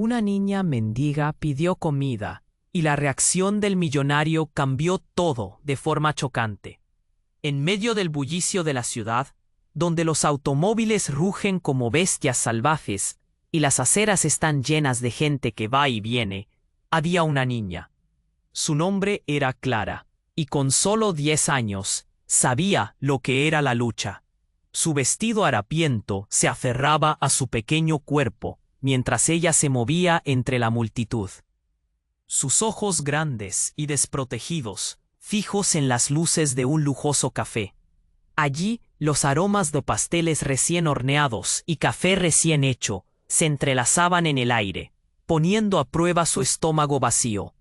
Una niña mendiga pidió comida, y la reacción del millonario cambió todo de forma chocante. En medio del bullicio de la ciudad, donde los automóviles rugen como bestias salvajes y las aceras están llenas de gente que va y viene, había una niña. Su nombre era Clara, y con solo 10 años sabía lo que era la lucha. Su vestido harapiento se aferraba a su pequeño cuerpo mientras ella se movía entre la multitud. Sus ojos grandes y desprotegidos, fijos en las luces de un lujoso café. Allí, los aromas de pasteles recién horneados y café recién hecho se entrelazaban en el aire, poniendo a prueba su estómago vacío.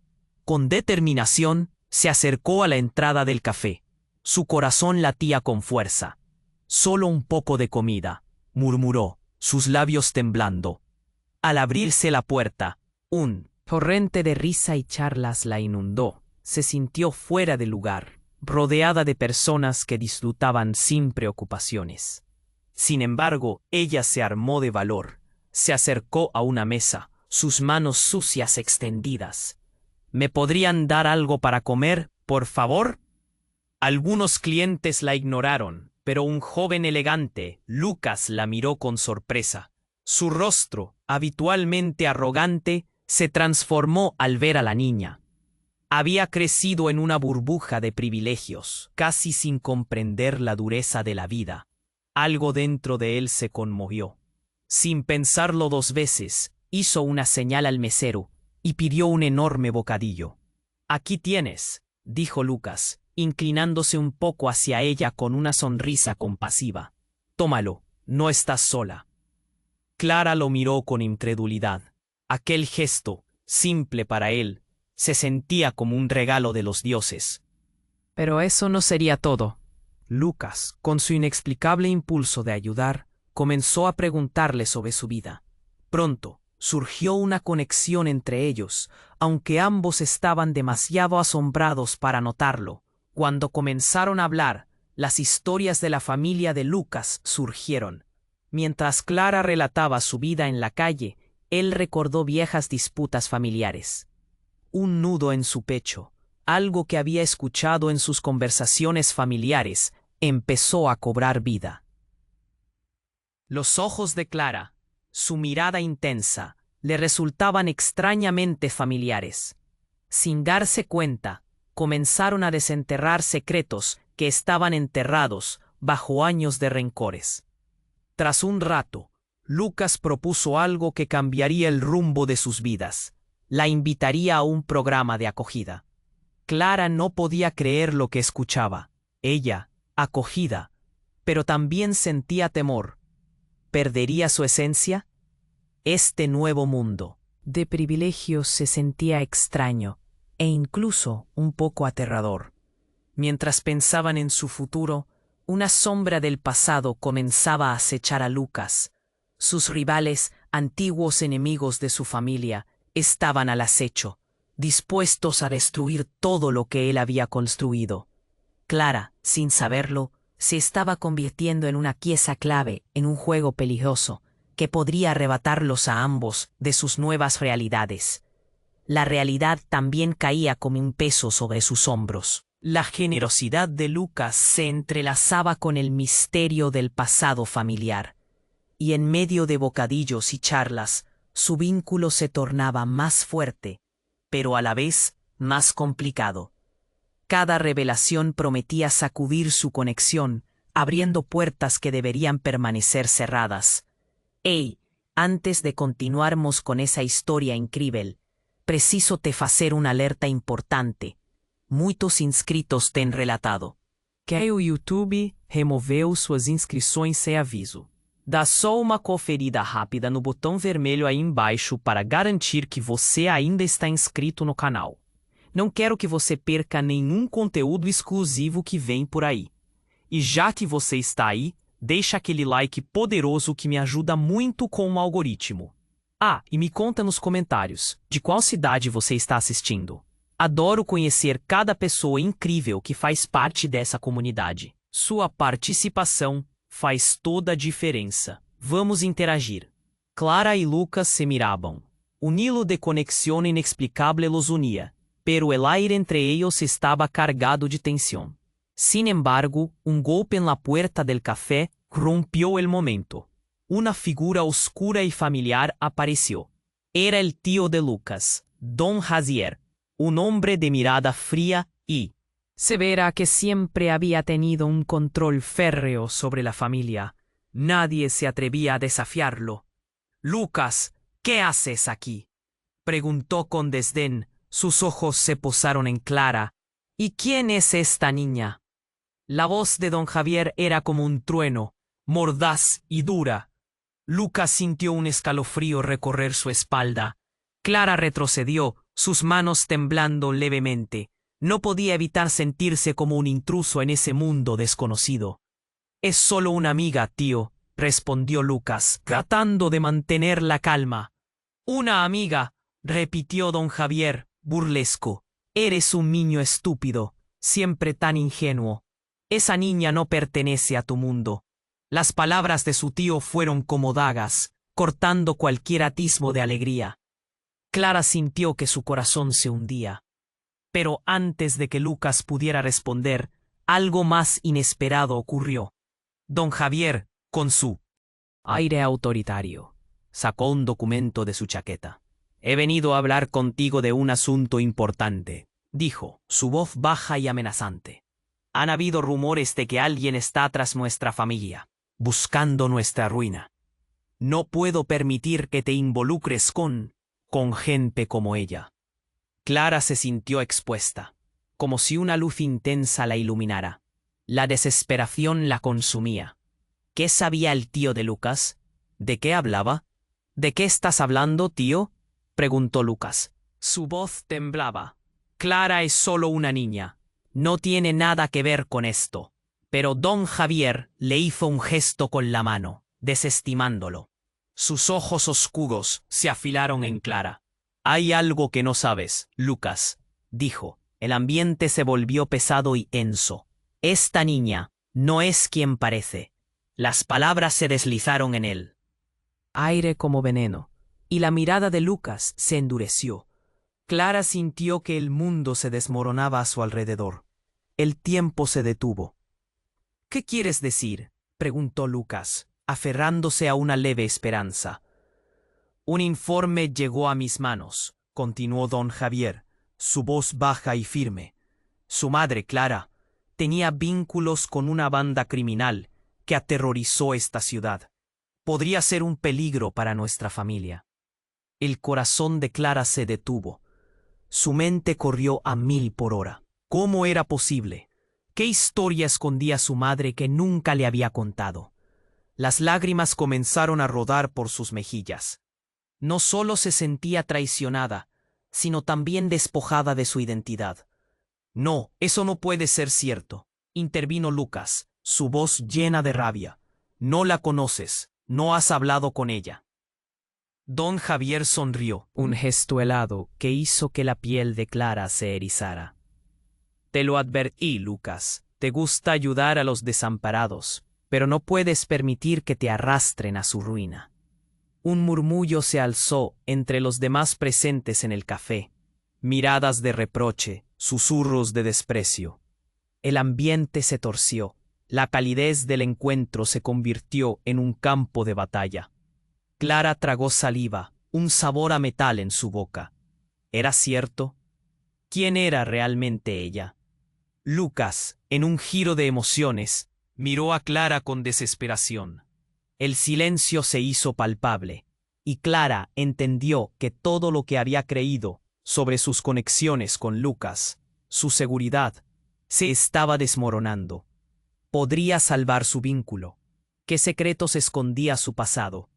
Con determinación, se acercó a la entrada del café. Su corazón latía con fuerza. «Solo un poco de comida», murmuró, sus labios temblando. Al abrirse la puerta, un torrente de risa y charlas la inundó. Se sintió fuera de lugar, rodeada de personas que disfrutaban sin preocupaciones. Sin embargo, ella se armó de valor. Se acercó a una mesa, sus manos sucias extendidas. «¿Me podrían dar algo para comer, por favor?» Algunos clientes la ignoraron, pero un joven elegante, Lucas, la miró con sorpresa. Su rostro, habitualmente arrogante, se transformó al ver a la niña. Había crecido en una burbuja de privilegios, casi sin comprender la dureza de la vida. Algo dentro de él se conmovió. Sin pensarlo 2 veces, hizo una señal al mesero y pidió un enorme bocadillo. «Aquí tienes», dijo Lucas, inclinándose un poco hacia ella con una sonrisa compasiva. «Tómalo, no estás sola». Clara lo miró con incredulidad. Aquel gesto, simple para él, se sentía como un regalo de los dioses. Pero eso no sería todo. Lucas, con su inexplicable impulso de ayudar, comenzó a preguntarle sobre su vida. Pronto, surgió una conexión entre ellos, aunque ambos estaban demasiado asombrados para notarlo. Cuando comenzaron a hablar, las historias de la familia de Lucas surgieron. Mientras Clara relataba su vida en la calle, él recordó viejas disputas familiares. Un nudo en su pecho, algo que había escuchado en sus conversaciones familiares, empezó a cobrar vida. Los ojos de Clara, su mirada intensa, le resultaban extrañamente familiares. Sin darse cuenta, comenzaron a desenterrar secretos que estaban enterrados bajo años de rencores. Tras un rato, Lucas propuso algo que cambiaría el rumbo de sus vidas. La invitaría a un programa de acogida. Clara no podía creer lo que escuchaba. Ella, acogida, pero también sentía temor. ¿Perdería su esencia? Este nuevo mundo de privilegios se sentía extraño e incluso un poco aterrador. Mientras pensaban en su futuro, una sombra del pasado comenzaba a acechar a Lucas. Sus rivales, antiguos enemigos de su familia, estaban al acecho, dispuestos a destruir todo lo que él había construido. Clara, sin saberlo, se estaba convirtiendo en una pieza clave en un juego peligroso que podría arrebatarlos a ambos de sus nuevas realidades. La realidad también caía como un peso sobre sus hombros. La generosidad de Lucas se entrelazaba con el misterio del pasado familiar, y en medio de bocadillos y charlas, su vínculo se tornaba más fuerte, pero a la vez más complicado. Cada revelación prometía sacudir su conexión, abriendo puertas que deberían permanecer cerradas. «Hey, antes de continuarmos con esa historia incrível, preciso te fazer una alerta importante. Muitos inscritos têm relatado que o YouTube removeu suas inscrições sem aviso. Dá só uma conferida rápida no botão vermelho aí embaixo para garantir que você ainda está inscrito no canal. Não quero que você perca nenhum conteúdo exclusivo que vem por aí. E já que você está aí, deixa aquele like poderoso que me ajuda muito com o algoritmo. Ah, e me conta nos comentários de qual cidade você está assistindo. Adoro conhecer cada pessoa incrível que faz parte dessa comunidade. Sua participação faz toda a diferença. Vamos interagir. Clara e Lucas se miravam. Un hilo de conexión inexplicable los unía, pero el aire entre ellos estaba cargado de tensión. Sin embargo, un golpe en la puerta del café rompió el momento. Una figura oscura y familiar apareció. Era el tío de Lucas, don Jazier, un hombre de mirada fría y severa que siempre había tenido un control férreo sobre la familia. Nadie se atrevía a desafiarlo. «Lucas, ¿qué haces aquí?», preguntó con desdén. Sus ojos se posaron en Clara. «¿Y quién es esta niña?». La voz de don Javier era como un trueno, mordaz y dura. Lucas sintió un escalofrío recorrer su espalda. Clara retrocedió, sus manos temblando levemente. No podía evitar sentirse como un intruso en ese mundo desconocido. «Es solo una amiga, tío», respondió Lucas, tratando de mantener la calma. «Una amiga», repitió don Javier, burlesco. «Eres un niño estúpido, siempre tan ingenuo. Esa niña no pertenece a tu mundo». Las palabras de su tío fueron como dagas, cortando cualquier atisbo de alegría. Clara sintió que su corazón se hundía. Pero antes de que Lucas pudiera responder, algo más inesperado ocurrió. Don Javier, con su aire autoritario, sacó un documento de su chaqueta. «He venido a hablar contigo de un asunto importante», dijo, su voz baja y amenazante. «Han habido rumores de que alguien está tras nuestra familia, buscando nuestra ruina. No puedo permitir que te involucres con gente como ella». Clara se sintió expuesta, como si una luz intensa la iluminara. La desesperación la consumía. ¿Qué sabía el tío de Lucas? ¿De qué hablaba? «¿De qué estás hablando, tío?», preguntó Lucas. Su voz temblaba. «Clara es solo una niña. No tiene nada que ver con esto». Pero don Javier le hizo un gesto con la mano, desestimándolo. Sus ojos oscuros se afilaron en Clara. «Hay algo que no sabes, Lucas», dijo. El ambiente se volvió pesado y tenso. «Esta niña no es quien parece». Las palabras se deslizaron en él. Aire como veneno, y la mirada de Lucas se endureció. Clara sintió que el mundo se desmoronaba a su alrededor. El tiempo se detuvo. «¿Qué quieres decir?», preguntó Lucas, aferrándose a una leve esperanza. «Un informe llegó a mis manos», continuó don Javier, su voz baja y firme. «Su madre, Clara, tenía vínculos con una banda criminal que aterrorizó esta ciudad. Podría ser un peligro para nuestra familia». El corazón de Clara se detuvo. Su mente corrió a 1000 por hora. ¿Cómo era posible? ¿Qué historia escondía su madre que nunca le había contado? Las lágrimas comenzaron a rodar por sus mejillas. No solo se sentía traicionada, sino también despojada de su identidad. «No, eso no puede ser cierto», intervino Lucas, su voz llena de rabia. «No la conoces, no has hablado con ella». Don Javier sonrió, un gesto helado que hizo que la piel de Clara se erizara. «Te lo advertí, Lucas. Te gusta ayudar a los desamparados, pero no puedes permitir que te arrastren a su ruina». Un murmullo se alzó entre los demás presentes en el café. Miradas de reproche, susurros de desprecio. El ambiente se torció. La calidez del encuentro se convirtió en un campo de batalla. Clara tragó saliva, un sabor a metal en su boca. ¿Era cierto? ¿Quién era realmente ella? Lucas, en un giro de emociones, miró a Clara con desesperación. El silencio se hizo palpable, y Clara entendió que todo lo que había creído sobre sus conexiones con Lucas, su seguridad, se estaba desmoronando. Podría salvar su vínculo. ¿Qué secretos escondía su pasado?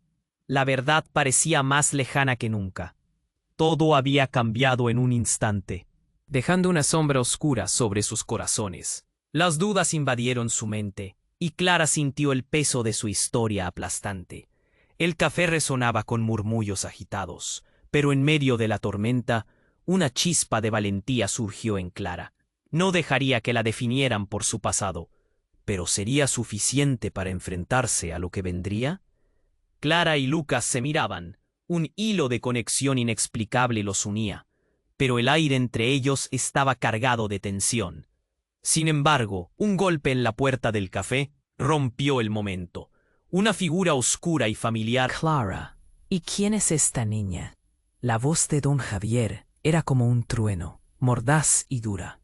La verdad parecía más lejana que nunca. Todo había cambiado en un instante, dejando una sombra oscura sobre sus corazones. Las dudas invadieron su mente, y Clara sintió el peso de su historia aplastante. El café resonaba con murmullos agitados, pero en medio de la tormenta, una chispa de valentía surgió en Clara. No dejaría que la definieran por su pasado, pero ¿sería suficiente para enfrentarse a lo que vendría? Clara y Lucas se miraban, Un hilo de conexión inexplicable los unía, pero el aire entre ellos estaba cargado de tensión. Sin embargo, un golpe en la puerta del café rompió el momento. Una figura oscura y familiar. Clara, ¿y quién es esta niña? La voz de don Javier era como un trueno, mordaz y dura.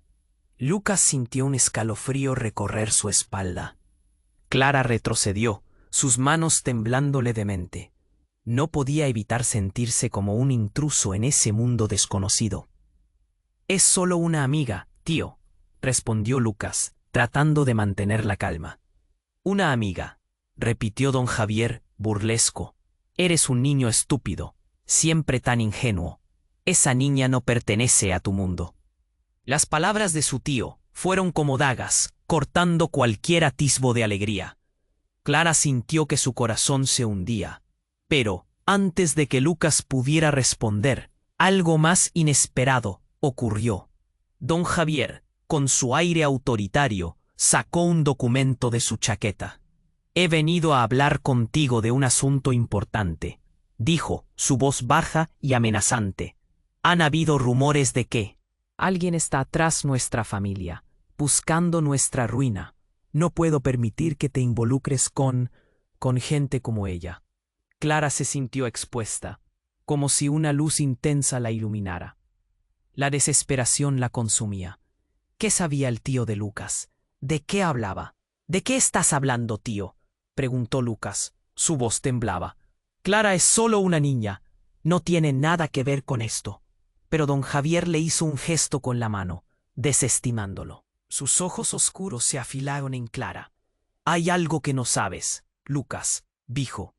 Lucas sintió un escalofrío recorrer su espalda. Clara retrocedió, sus manos temblando levemente. No podía evitar sentirse como un intruso en ese mundo desconocido. «Es solo una amiga, tío», respondió Lucas, tratando de mantener la calma. «Una amiga», repitió don Javier, burlesco. «Eres un niño estúpido, siempre tan ingenuo. Esa niña no pertenece a tu mundo». Las palabras de su tío fueron como dagas, cortando cualquier atisbo de alegría. Clara sintió que su corazón se hundía. Pero, antes de que Lucas pudiera responder, algo más inesperado ocurrió. Don Javier, con su aire autoritario, sacó un documento de su chaqueta. «He venido a hablar contigo de un asunto importante», dijo, su voz baja y amenazante. «Han habido rumores de que alguien está tras nuestra familia, buscando nuestra ruina. No puedo permitir que te involucres con gente como ella». Clara se sintió expuesta, como si una luz intensa la iluminara. La desesperación la consumía. ¿Qué sabía el tío de Lucas? ¿De qué hablaba? «¿De qué estás hablando, tío?», preguntó Lucas. Su voz temblaba. «Clara es solo una niña. No tiene nada que ver con esto». Pero don Javier le hizo un gesto con la mano, desestimándolo. Sus ojos oscuros se afilaron en Clara. «Hay algo que no sabes, Lucas», dijo.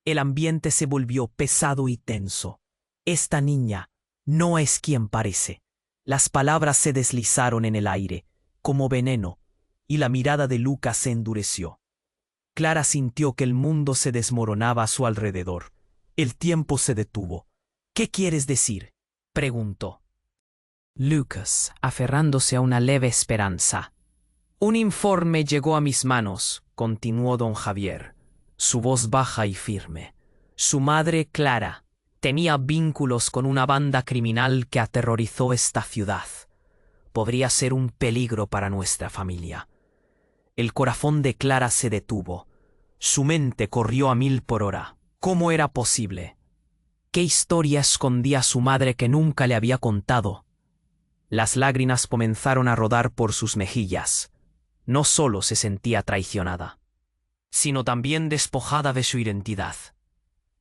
El ambiente se volvió pesado y tenso. «Esta niña no es quien parece». Las palabras se deslizaron en el aire, como veneno, y la mirada de Lucas se endureció. Clara sintió que el mundo se desmoronaba a su alrededor. El tiempo se detuvo. «¿Qué quieres decir?», preguntó. Lucas, aferrándose a una leve esperanza. «Un informe llegó a mis manos», continuó don Javier, su voz baja y firme. «Su madre, Clara, tenía vínculos con una banda criminal que aterrorizó esta ciudad. Podría ser un peligro para nuestra familia». El corazón de Clara se detuvo. Su mente corrió a 1000 por hora. ¿Cómo era posible? ¿Qué historia escondía su madre que nunca le había contado? Las lágrimas comenzaron a rodar por sus mejillas. No solo se sentía traicionada, sino también despojada de su identidad.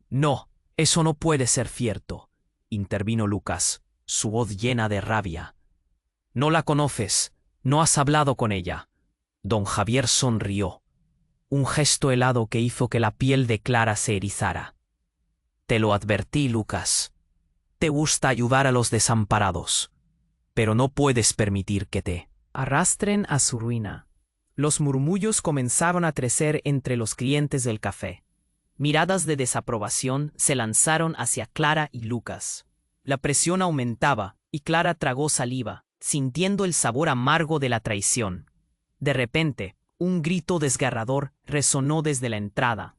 «No, eso no puede ser cierto», intervino Lucas, su voz llena de rabia. «No la conoces, no has hablado con ella». Don Javier sonrió, un gesto helado que hizo que la piel de Clara se erizara. «Te lo advertí, Lucas. Te gusta ayudar a los desamparados, pero no puedes permitir que te arrastren a su ruina». Los murmullos comenzaron a crecer entre los clientes del café. Miradas de desaprobación se lanzaron hacia Clara y Lucas. La presión aumentaba y Clara tragó saliva, sintiendo el sabor amargo de la traición. De repente, un grito desgarrador resonó desde la entrada.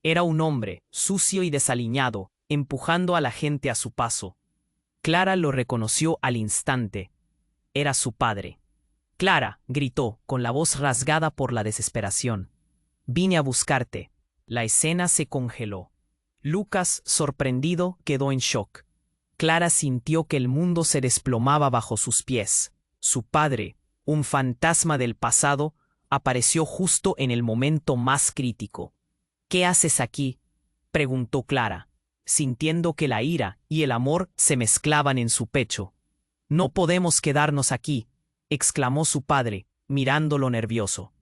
Era un hombre, sucio y desaliñado, empujando a la gente a su paso. Clara lo reconoció al instante. Era su padre. «Clara», gritó, con la voz rasgada por la desesperación. «Vine a buscarte». La escena se congeló. Lucas, sorprendido, quedó en shock. Clara sintió que el mundo se desplomaba bajo sus pies. Su padre, un fantasma del pasado, apareció justo en el momento más crítico. «¿Qué haces aquí?», preguntó Clara, sintiendo que la ira y el amor se mezclaban en su pecho. «No podemos quedarnos aquí», exclamó su padre, mirándolo nervioso.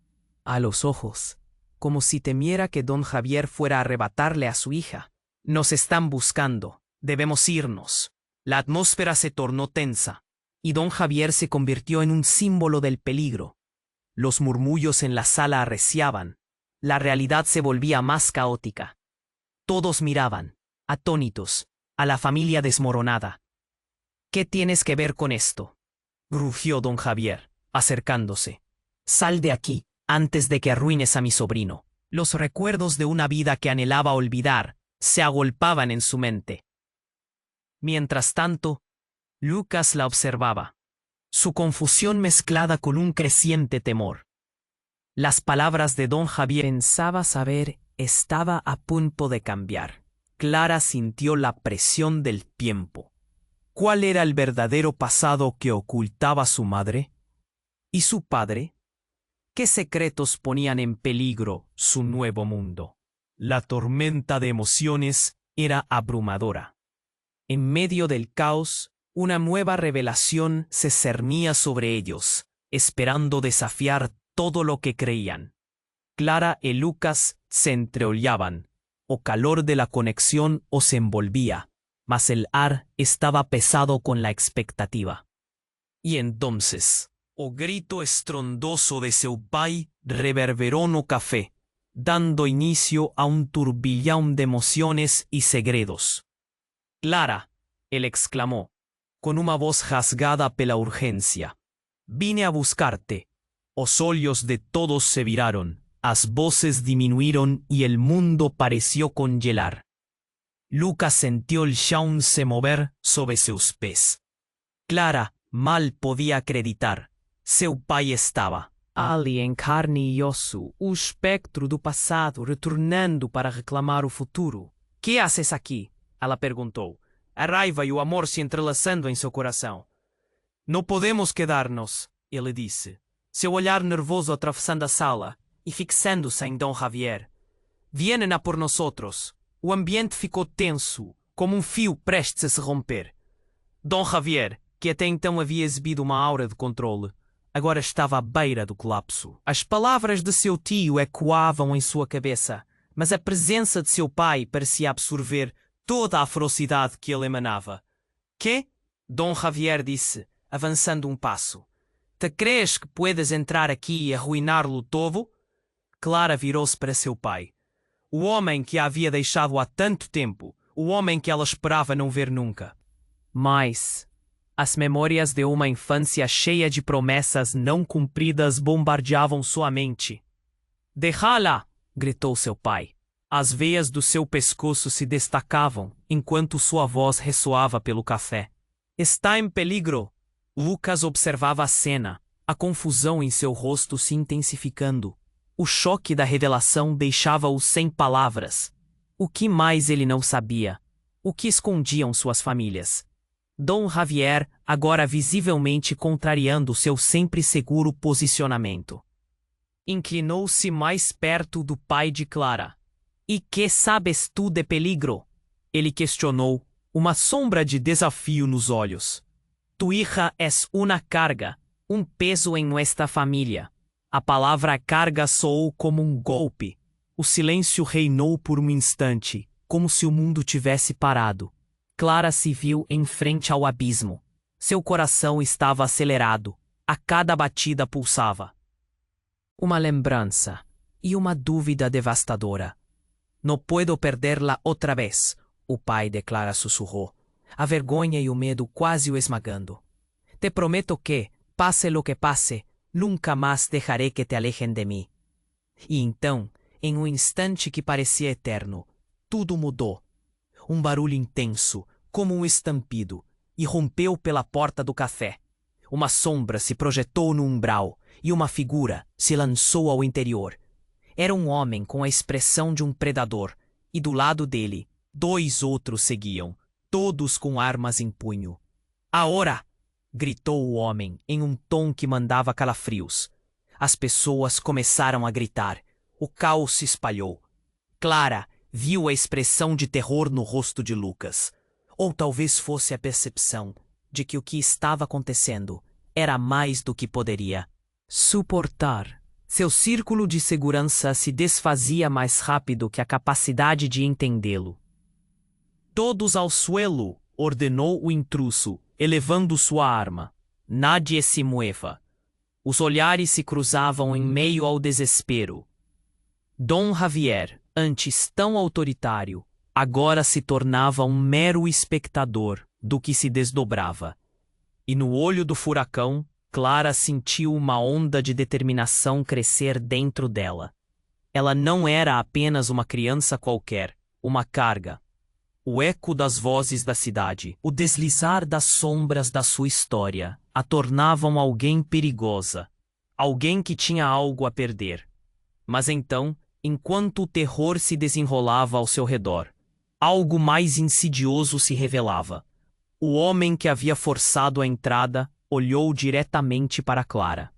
A los ojos, como si temiera que don Javier fuera a arrebatarle a su hija. «Nos están buscando. Debemos irnos». La atmósfera se tornó tensa, y don Javier se convirtió en un símbolo del peligro. Los murmullos en la sala arreciaban. La realidad se volvía más caótica. Todos miraban, atónitos, a la familia desmoronada. «¿Qué tienes que ver con esto?», rugió don Javier, acercándose. «Sal de aquí, antes de que arruines a mi sobrino». Los recuerdos de una vida que anhelaba olvidar se agolpaban en su mente. Mientras tanto, Lucas la observaba, su confusión mezclada con un creciente temor. Las palabras de don Javier Pensaba saber, estaba a punto de cambiar. Clara sintió la presión del tiempo. ¿Cuál era el verdadero pasado que ocultaba su madre? ¿Y su padre? ¿Qué secretos ponían en peligro su nuevo mundo? La tormenta de emociones era abrumadora. En medio del caos, una nueva revelación se cernía sobre ellos, esperando desafiar todo lo que creían. Clara y Lucas se entreollaban, o calor de la conexión os envolvía, mas el ar estaba pesado con la expectativa. Y entonces, o grito estrondoso de seu pai reverberó no café, dando inicio a un turbillón de emociones y segredos. «Clara», él exclamó, con una voz rasgada pela urgencia, «vine a buscarte». Os olhos de todos se viraron, as voces diminuyeron y el mundo pareció congelar. Lucas sintió el chão se mover sobre seus pés. Clara mal podía acreditar. Seu pai estava Ali em carne e osso, o espectro do passado retornando para reclamar o futuro. «Que haces aqui?» ela perguntou, a raiva e o amor se entrelaçando em seu coração. «Não podemos quedar-nos», ele disse, seu olhar nervoso atravessando a sala e fixando-se em Dom Javier. «Vienen a por nosotros». O ambiente ficou tenso, como um fio prestes a se romper. Dom Javier, que até então havia exibido uma aura de controle, agora estava à beira do colapso. As palavras de seu tio ecoavam em sua cabeça, mas a presença de seu pai parecia absorver toda a ferocidade que ele emanava. «Que?» Dom Javier disse, avançando um passo. «Te crees que puedes entrar aqui e arruinar-lo todo?» Clara virou-se para seu pai. O homem que a havia deixado há tanto tempo, o homem que ela esperava não ver nunca. Mas as memórias de uma infância cheia de promessas não cumpridas bombardeavam sua mente. «Déjala!» gritou seu pai. As veias do seu pescoço se destacavam enquanto sua voz ressoava pelo café. «Está em peligro!» Lucas observava a cena, a confusão em seu rosto se intensificando. O choque da revelação deixava-o sem palavras. O que mais ele não sabia? O que escondiam suas famílias? Dom Javier, agora visivelmente contrariando seu sempre seguro posicionamento. Inclinou-se mais perto do pai de Clara. «E que sabes tu de peligro?» Ele questionou, uma sombra de desafio nos olhos. «Tu hija es una carga, um peso em nuestra família». A palavra carga soou como um golpe. O silêncio reinou por um instante, como se o mundo tivesse parado. Clara se viu em frente ao abismo. Seu coração estava acelerado. A cada batida pulsava. Uma lembrança e uma dúvida devastadora. «Não puedo perderla outra vez», o pai de Clara sussurrou, a vergonha e o medo quase o esmagando. «Te prometo que, pase lo que pase, nunca mais deixaré que te alejen de mim». E então, em um instante que parecia eterno, tudo mudou. Um barulho intenso, como um estampido, irrompeu pela porta do café. Uma sombra se projetou no umbral e uma figura se lançou ao interior. Era um homem com a expressão de um predador, e do lado dele, 2 outros seguiam, todos com armas em punho. «Agora!» gritou o homem em um tom que mandava calafrios. As pessoas começaram a gritar. O caos se espalhou. Clara viu a expressão de terror no rosto de Lucas. Ou talvez fosse a percepção de que o que estava acontecendo era mais do que poderia suportar. Seu círculo de segurança se desfazia mais rápido que a capacidade de entendê-lo. «Todos ao suelo!» ordenou o intruso, elevando sua arma. «Nadie se mueva». Os olhares se cruzavam em meio ao desespero. Dom Javier, antes tão autoritário, agora se tornava um mero espectador do que se desdobrava. E no olho do furacão, Clara sentiu uma onda de determinação crescer dentro dela. Ela não era apenas uma criança qualquer, uma carga. O eco das vozes da cidade, o deslizar das sombras da sua história, a tornavam alguém perigosa, alguém que tinha algo a perder. Mas então, enquanto o terror se desenrolava ao seu redor, algo mais insidioso se revelava. O homem que havia forçado a entrada olhou diretamente para Clara.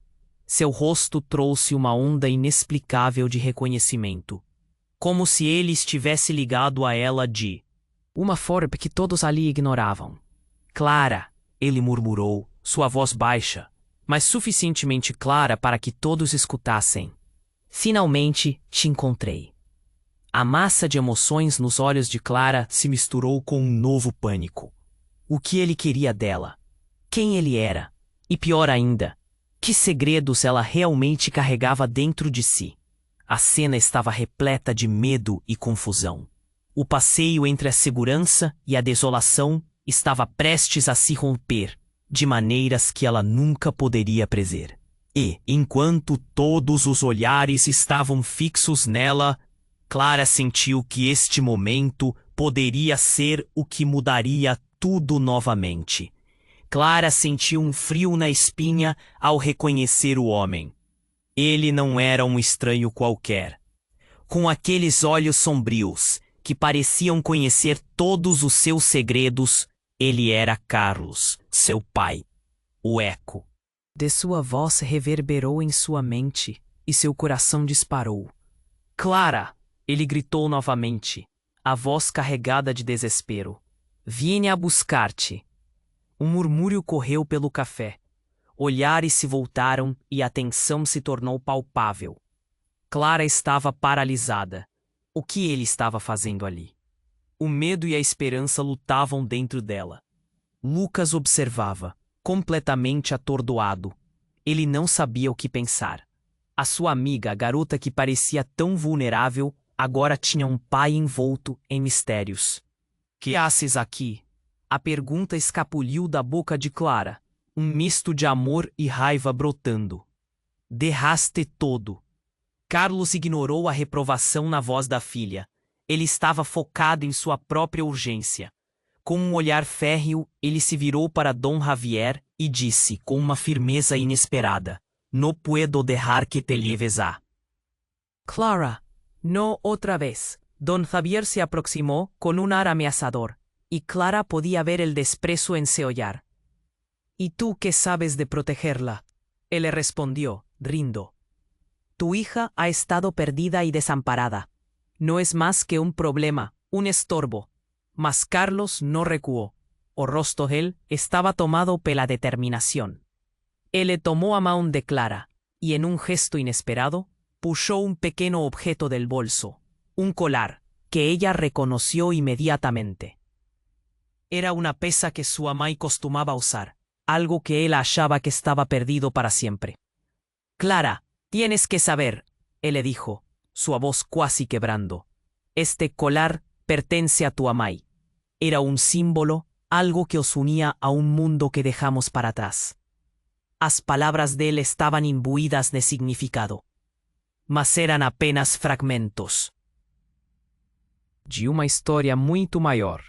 Seu rosto trouxe uma onda inexplicável de reconhecimento, como se ele estivesse ligado a ela de uma forma que todos ali ignoravam. Clara, ele murmurou, sua voz baixa, mas suficientemente clara para que todos escutassem. Finalmente te encontrei. A massa de emoções nos olhos de Clara se misturou com um novo pânico. O que ele queria dela? Quem ele era? E pior ainda, que segredos ela realmente carregava dentro de si? A cena estava repleta de medo e confusão. O passeio entre a segurança e a desolação estava prestes a se romper, de maneiras que ela nunca poderia prever. E, enquanto todos os olhares estavam fixos nela, Clara sentiu que este momento poderia ser o que mudaria tudo novamente. Clara sentiu um frio na espinha ao reconhecer o homem. Ele não era um estranho qualquer. Com aqueles olhos sombrios, que pareciam conhecer todos os seus segredos, ele era Carlos, seu pai. O eco de sua voz reverberou em sua mente e seu coração disparou. Clara! Ele gritou novamente, a voz carregada de desespero. Vine a buscar-te. Um murmúrio correu pelo café. Olhares se voltaram e a tensão se tornou palpável. Clara estava paralisada. O que ele estava fazendo ali? O medo e a esperança lutavam dentro dela. Lucas observava, completamente atordoado. Ele não sabia o que pensar. A sua amiga, a garota que parecia tão vulnerável, agora tinha um pai envolto em mistérios. Que haces aqui? A pergunta escapuliu da boca de Clara, um misto de amor e raiva brotando. Derraste todo. Carlos ignorou a reprovação na voz da filha. Ele estava focado em sua própria urgência. Com um olhar férreo, ele se virou para Dom Javier e disse com uma firmeza inesperada: No puedo dejar que te lleves a. Clara, no otra vez. Don Javier se aproximó con un ar ameazador, y Clara podía ver el desprecio en su ollar. ¿Y tú qué sabes de protegerla? Él le respondió, rindo. Tu hija ha estado perdida y desamparada. No es más que un problema, un estorbo. Mas Carlos no recuó. O rostro él estaba tomado por la determinación. Él le tomó a mano de Clara, y en un gesto inesperado, puxó un pequeño objeto del bolso, un colar, que ella reconoció inmediatamente. Era una pesa que su amai costumaba usar, algo que él achaba que estaba perdido para siempre. Clara, tienes que saber, él le dijo, su voz casi quebrando. Este colar pertenece a tu amai. Era un símbolo, algo que os unía a un mundo que dejamos para atrás. As palabras de él estaban imbuidas de significado, mas eram apenas fragmentos de uma história muito maior.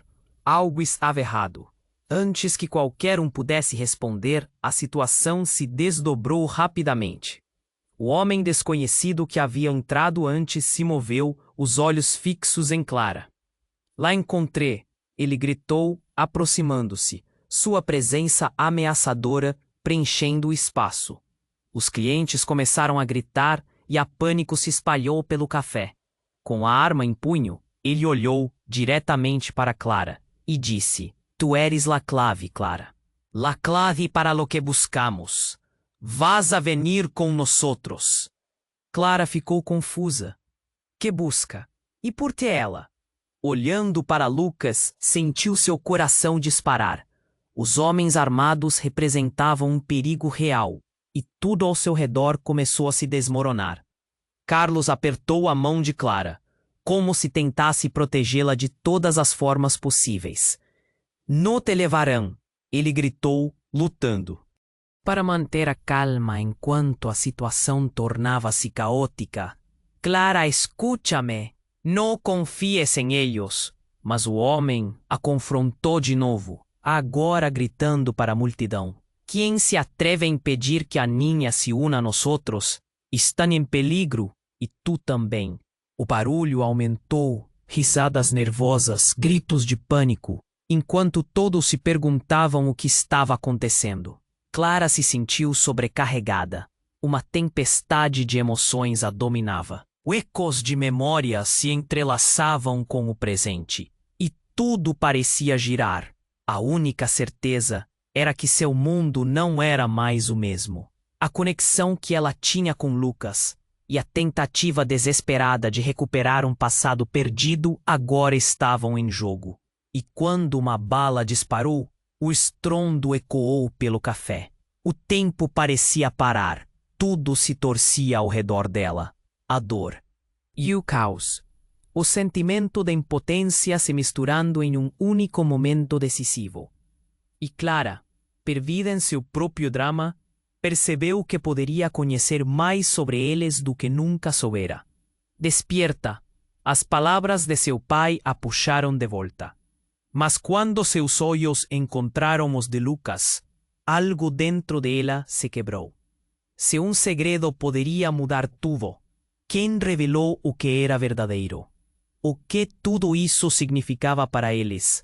Algo estava errado. Antes que qualquer um pudesse responder, a situação se desdobrou rapidamente. O homem desconhecido que havia entrado antes se moveu, os olhos fixos em Clara. Lá encontrei, ele gritou, aproximando-se, sua presença ameaçadora preenchendo o espaço. Os clientes começaram a gritar e a pânico se espalhou pelo café. Com a arma em punho, ele olhou diretamente para Clara e disse: Tu eres la clave, Clara. La clave para lo que buscamos. Vas a venir com nosotros. Clara ficou confusa. Que busca? E por que ela? Olhando para Lucas, sentiu seu coração disparar. Os homens armados representavam um perigo real, e tudo ao seu redor começou a se desmoronar. Carlos apertou a mão de Clara, como se tentasse protegê-la de todas as formas possíveis. No te levarão, ele gritou, lutando. Para manter a calma enquanto a situação tornava-se caótica, Clara, escúchame, Não confies em eles. Mas o homem a confrontou de novo, agora gritando para a multidão: Quem se atreve a impedir que a niña se una a nós outros? Está em peligro, e tu também. O barulho aumentou, risadas nervosas, gritos de pânico, enquanto todos se perguntavam o que estava acontecendo. Clara se sentiu sobrecarregada. Uma tempestade de emoções a dominava. Ecos de memória se entrelaçavam com o presente, e tudo parecia girar. A única certeza era que seu mundo não era mais o mesmo. A conexão que ela tinha com Lucas e a tentativa desesperada de recuperar um passado perdido agora estavam em jogo. E quando uma bala disparou, o estrondo ecoou pelo café. O tempo parecia parar. Tudo se torcia ao redor dela. A dor e o caos. O sentimento de impotência se misturando em um único momento decisivo. E Clara, perdida em seu próprio drama, percebeu que poderia conhecer mais sobre eles do que nunca soubera. Despierta! As palavras de seu pai a puxaram de volta. Mas quando seus olhos encontraram os de Lucas, algo dentro dela se quebrou. Se um segredo poderia mudar tudo, quem revelou o que era verdadeiro? O que tudo isso significava para eles?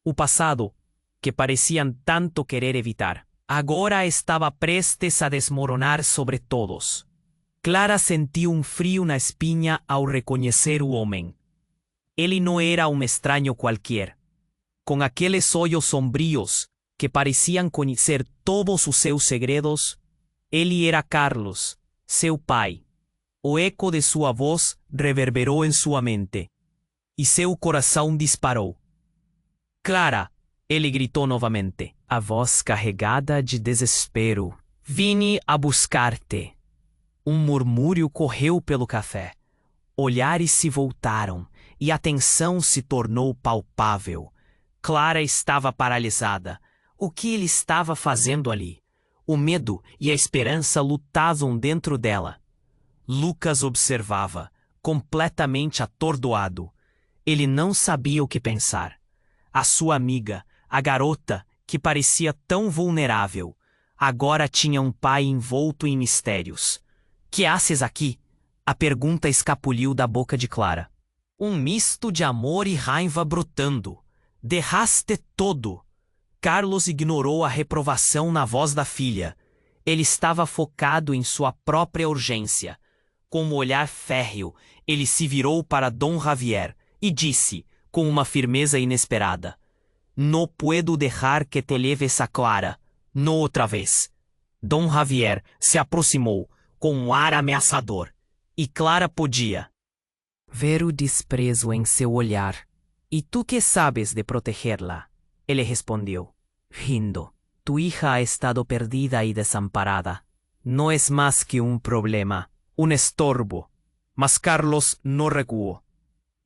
O passado, que pareciam tanto querer evitar, agora estava prestes a desmoronar sobre todos. Clara sentiu um frio na espinha ao reconhecer o homem. Ele não era um estranho qualquer. Com aqueles olhos sombrios, que pareciam conhecer todos os seus segredos, ele era Carlos, seu pai. O eco de sua voz reverberou em sua mente, e seu coração disparou. Clara! Ele gritou novamente, a voz carregada de desespero. Vim a buscar-te. Um murmúrio correu pelo café. Olhares se voltaram, e a tensão se tornou palpável. Clara estava paralisada. O que ele estava fazendo ali? O medo e a esperança lutavam dentro dela. Lucas observava, completamente atordoado. Ele não sabia o que pensar. A sua amiga, a garota, que parecia tão vulnerável, agora tinha um pai envolto em mistérios. Que haces aqui? A pergunta escapuliu da boca de Clara. Um misto de amor e raiva brotando. Derraste todo. Carlos ignorou a reprovação na voz da filha. Ele estava focado em sua própria urgência. Com um olhar férreo, ele se virou para Dom Javier e disse, com uma firmeza inesperada: No puedo dejar que te leves a Clara, no outra vez. Dom Javier se aproximou, com um ar ameaçador, e Clara podia ver o desprezo em seu olhar. E tu que sabes de protegerla? Ele respondeu, rindo. Tu hija ha estado perdida y desamparada. No es más que un problema, un estorbo. Mas Carlos no recuou.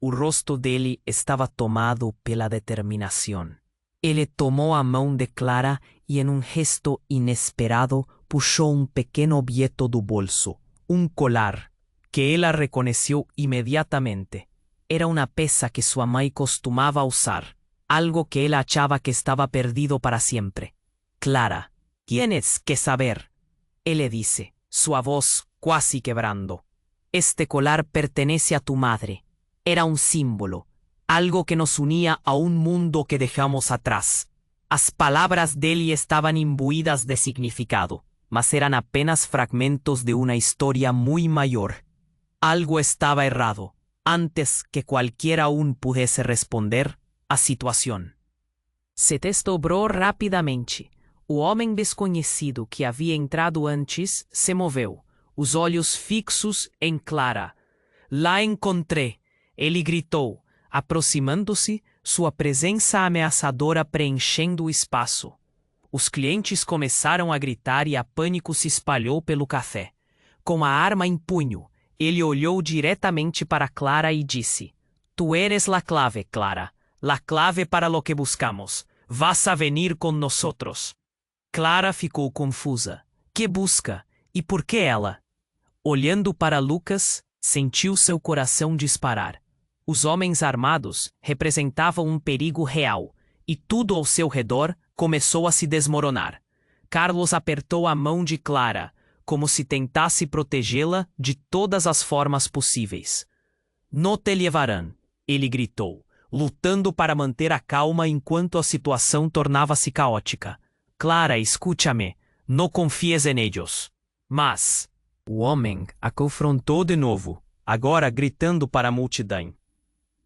O rosto dele estava tomado pela determinação. Ele tomou a mão de Clara e, em um gesto inesperado, puxou um pequeno objeto do bolso, um colar, que ela reconheceu imediatamente. Era uma peça que sua mãe costumava usar, algo que ela achava que estava perdido para sempre. Clara, tienes que saber, ele disse, sua voz quase quebrando. Este colar pertenece a tu madre. Era un símbolo, algo que nos unía a un mundo que dejamos atrás. As palabras dele estaban imbuidas de significado, mas eran apenas fragmentos de una historia muy mayor. Algo estaba errado, antes que cualquiera aún pudiese responder a situación. Se desdobrou rapidamente. O homem desconhecido que havia entrado antes se moveu, os olhos fixos em Clara. La encontré. Ele gritou, aproximando-se, sua presença ameaçadora preenchendo o espaço. Os clientes começaram a gritar e a pânico se espalhou pelo café. Com a arma em punho, ele olhou diretamente para Clara e disse: Tu eres la clave, Clara. La clave para lo que buscamos. Vas a venir con nosotros. Clara ficou confusa. Que busca? E por que ela? Olhando para Lucas, sentiu seu coração disparar. Os homens armados representavam um perigo real, e tudo ao seu redor começou a se desmoronar. Carlos apertou a mão de Clara, como se tentasse protegê-la de todas as formas possíveis. "No te llevarán", ele gritou, lutando para manter a calma enquanto a situação tornava-se caótica. "Clara, escúchame, no confies en ellos." Mas o homem a confrontou de novo, agora gritando para a multidão.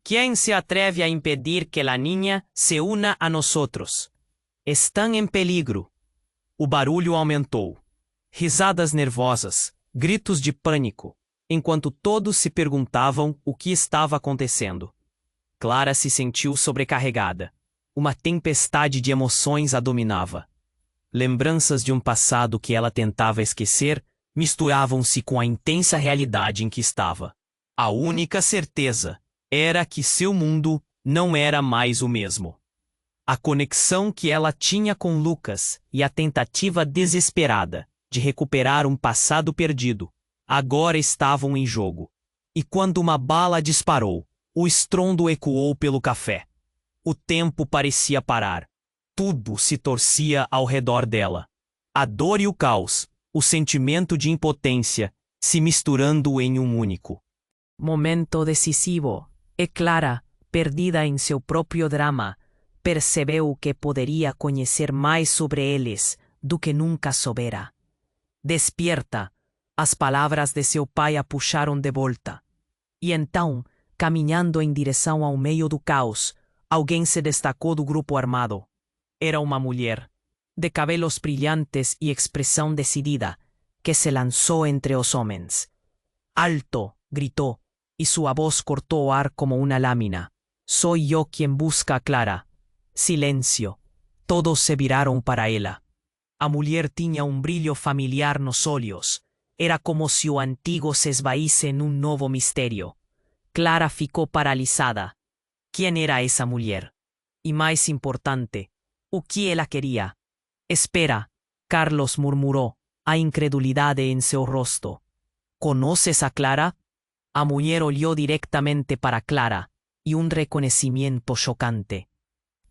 "¿Quién se atreve a impedir que la niña se una a nosotros? Están en peligro." O barulho aumentou. Risadas nervosas, gritos de pânico, enquanto todos se perguntavam o que estava acontecendo. Clara se sentiu sobrecarregada. Uma tempestade de emoções a dominava. Lembranças de um passado que ela tentava esquecer misturavam-se com a intensa realidade em que estava. A única certeza era que seu mundo não era mais o mesmo. A conexão que ela tinha com Lucas e a tentativa desesperada de recuperar um passado perdido agora estavam em jogo. E quando uma bala disparou, o estrondo ecoou pelo café. O tempo parecia parar. Tudo se torcia ao redor dela. A dor e o caos, o sentimento de impotência, se misturando em um único. Momento decisivo, e Clara, perdida em seu próprio drama, percebeu que poderia conhecer mais sobre eles do que nunca soubera. "Despierta", as palavras de seu pai a puxaram de volta. E então, caminhando em direção ao meio do caos, alguém se destacou do grupo armado. Era uma mulher, de cabelos brilhantes e expressão decidida, que se lançou entre os homens. "Alto", gritou, e sua voz cortou o ar como uma lâmina. "Soy yo quien busca a Clara." Silêncio. Todos se viraram para ela. A mulher tinha um brilho familiar nos olhos. Era como se o antigo se esvaísse em um novo mistério. Clara ficou paralisada. Quem era essa mulher? E mais importante, o que ela queria? "Espera", Carlos murmurou, a incredulidade em seu rosto. "¿Conoces a Clara?" A mulher olhou diretamente para Clara, e um reconhecimento chocante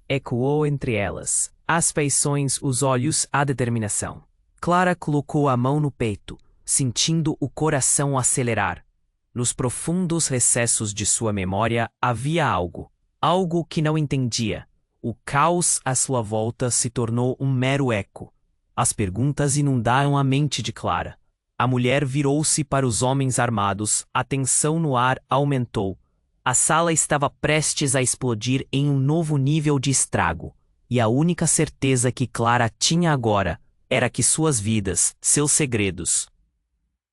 ecoou entre elas. As feições, os olhos, a determinação. Clara colocou a mão no peito, sentindo o coração acelerar. Nos profundos recessos de sua memória havia algo que não entendia. O caos à sua volta se tornou um mero eco. As perguntas inundaram a mente de Clara. A mulher virou-se para os homens armados, a tensão no ar aumentou. A sala estava prestes a explodir em um novo nível de estrago, e a única certeza que Clara tinha agora era que suas vidas, seus segredos,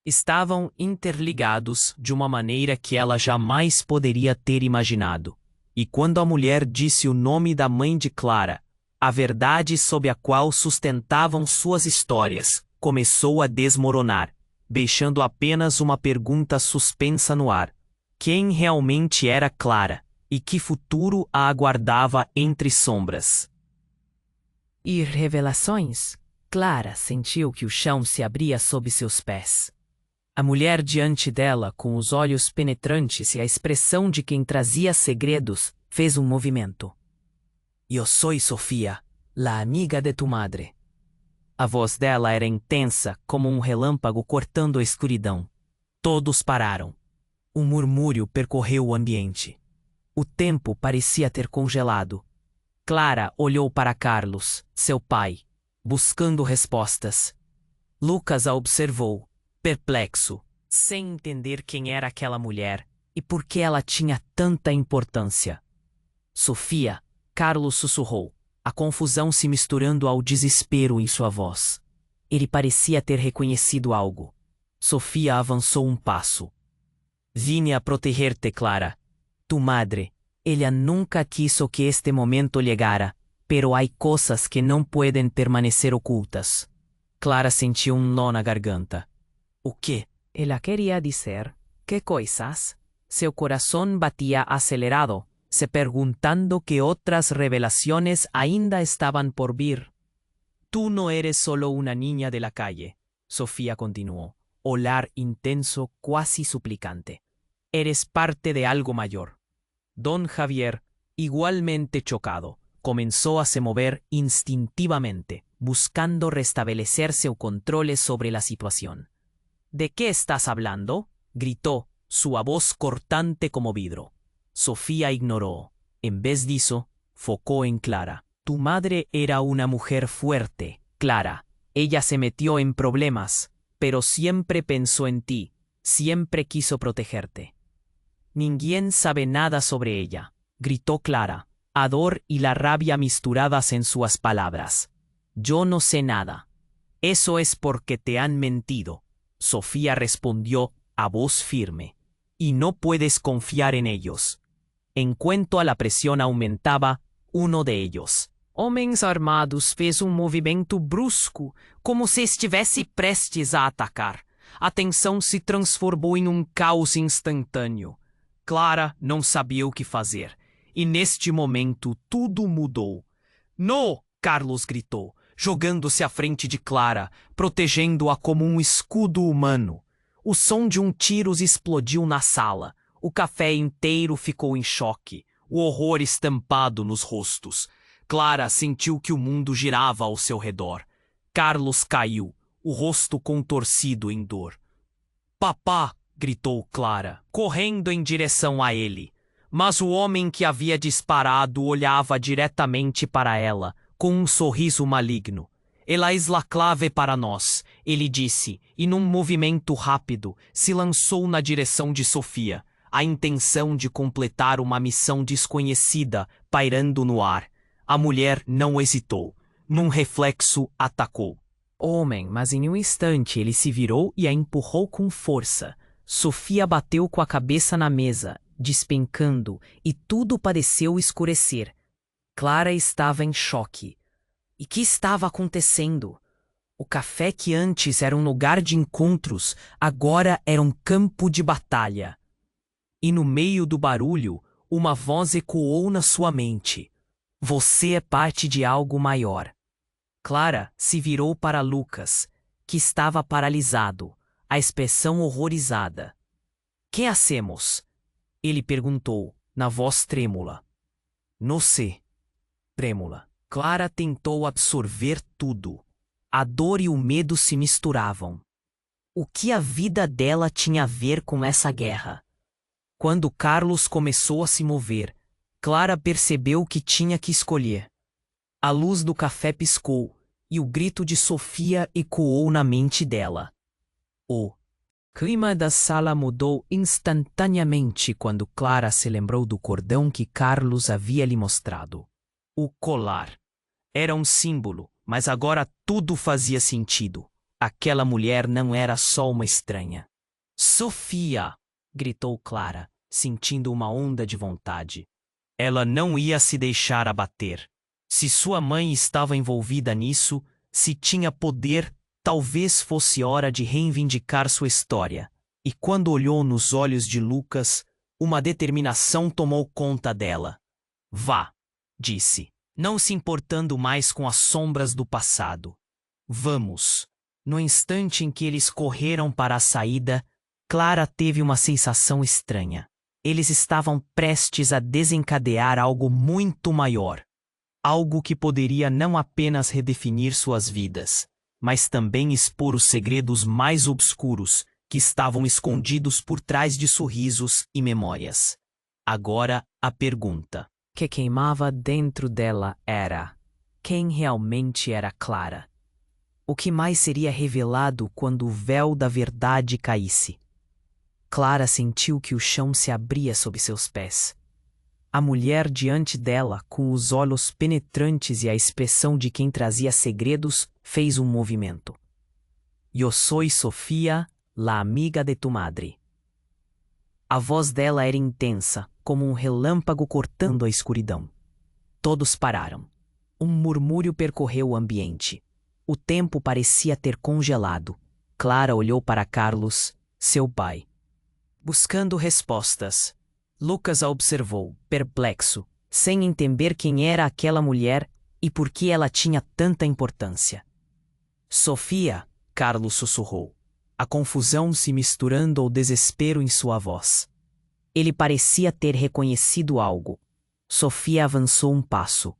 estavam interligados de uma maneira que ela jamais poderia ter imaginado. E quando a mulher disse o nome da mãe de Clara, a verdade sob a qual sustentavam suas histórias começou a desmoronar, deixando apenas uma pergunta suspensa no ar. Quem realmente era Clara, e que futuro a aguardava entre sombras? E revelações? Clara sentiu que o chão se abria sob seus pés. A mulher diante dela, com os olhos penetrantes e a expressão de quem trazia segredos, fez um movimento. "Eu sou Sofia, la amiga de tu madre." A voz dela era intensa, como um relâmpago cortando a escuridão. Todos pararam. Um murmúrio percorreu o ambiente. O tempo parecia ter congelado. Clara olhou para Carlos, seu pai, buscando respostas. Lucas a observou, perplexo, sem entender quem era aquela mulher e por que ela tinha tanta importância. "Sofia", Carlos sussurrou, a confusão se misturando ao desespero em sua voz. Ele parecia ter reconhecido algo. Sofia avançou um passo. "Vine a proteger-te, Clara. Tu madre, ella nunca quiso que este momento llegara, pero hay cosas que não pueden permanecer ocultas." Clara sentiu um nó na garganta. O que ela queria dizer? Que coisas? Seu coração batia acelerado, se perguntando que outras revelações ainda estavam por vir. "Tú no eres solo una niña de la calle", Sofía continuó, olhar intenso, quase suplicante. "Eres parte de algo mayor. Don Javier, igualmente chocado, comenzó a se mover instintivamente, buscando restablecerse o control sobre la situación. ¿De qué estás hablando?, gritó, su voz cortante como vidrio. Sofía ignoró. En vez de eso, focó en Clara. Tu madre era una mujer fuerte, Clara. Ella se metió en problemas, pero siempre pensó en ti, siempre quiso protegerte. Ninguém sabe nada sobre ella, gritó Clara, ardor y la rabia misturadas en sus palabras. Yo no sé nada. Eso es porque te han mentido. Sofía respondió a voz firme. Y no puedes confiar en ellos. En cuanto a la presión aumentaba, uno de ellos, homens armados, fez movimento brusco, como se estivesse prestes a atacar. A tensão se transformou em caos instantâneo. Clara não sabia o que fazer, e neste momento tudo mudou. No! Carlos gritou, jogando-se à frente de Clara, protegendo-a como escudo humano. O som de tiro explodiu na sala. O café inteiro ficou em choque, o horror estampado nos rostos. Clara sentiu que o mundo girava ao seu redor. Carlos caiu, o rosto contorcido em dor. Papá! Gritou Clara, correndo em direção a ele. Mas o homem que havia disparado olhava diretamente para ela, com sorriso maligno. Ela é a clave para nós, ele disse, e num movimento rápido, se lançou na direção de Sofia, a intenção de completar uma missão desconhecida pairando no ar. A mulher não hesitou. Num reflexo, atacou. Homem, mas em instante ele se virou e a empurrou com força. Sofia bateu com a cabeça na mesa, despencando, e tudo pareceu escurecer. Clara estava em choque. E que estava acontecendo? O café que antes era lugar de encontros, agora era campo de batalha. E no meio do barulho, uma voz ecoou na sua mente. Você é parte de algo maior. Clara se virou para Lucas, que estava paralisado, a expressão horrorizada. Que hacemos? Ele perguntou, na voz trêmula. Não sei. Trêmula. Clara tentou absorver tudo. A dor e o medo se misturavam. O que a vida dela tinha a ver com essa guerra? Quando Carlos começou a se mover, Clara percebeu que tinha que escolher. A luz do café piscou, e o grito de Sofia ecoou na mente dela. O clima da sala mudou instantaneamente quando Clara se lembrou do cordão que Carlos havia lhe mostrado. O colar. Era símbolo, mas agora tudo fazia sentido. Aquela mulher não era só uma estranha. Sofia! Gritou Clara, sentindo uma onda de vontade. Ela não ia se deixar abater. Se sua mãe estava envolvida nisso, se tinha poder, talvez fosse hora de reivindicar sua história. E quando olhou nos olhos de Lucas, uma determinação tomou conta dela. Vá, disse, não se importando mais com as sombras do passado. Vamos. No instante em que eles correram para a saída, Clara teve uma sensação estranha. Eles estavam prestes a desencadear algo muito maior. Algo que poderia não apenas redefinir suas vidas, mas também expor os segredos mais obscuros que estavam escondidos por trás de sorrisos e memórias. Agora, a pergunta que queimava dentro dela era: quem realmente era Clara? O que mais seria revelado quando o véu da verdade caísse? Clara sentiu que o chão se abria sob seus pés. A mulher diante dela, com os olhos penetrantes e a expressão de quem trazia segredos, fez um movimento. Eu sou Sofia, la amiga de tu madre. A voz dela era intensa, como relâmpago cortando a escuridão. Todos pararam. Um murmúrio percorreu o ambiente. O tempo parecia ter congelado. Clara olhou para Carlos, seu pai, buscando respostas. Lucas a observou, perplexo, sem entender quem era aquela mulher e por que ela tinha tanta importância. Sofia, Carlos sussurrou, a confusão se misturando ao desespero em sua voz. Ele parecia ter reconhecido algo. Sofia avançou um passo.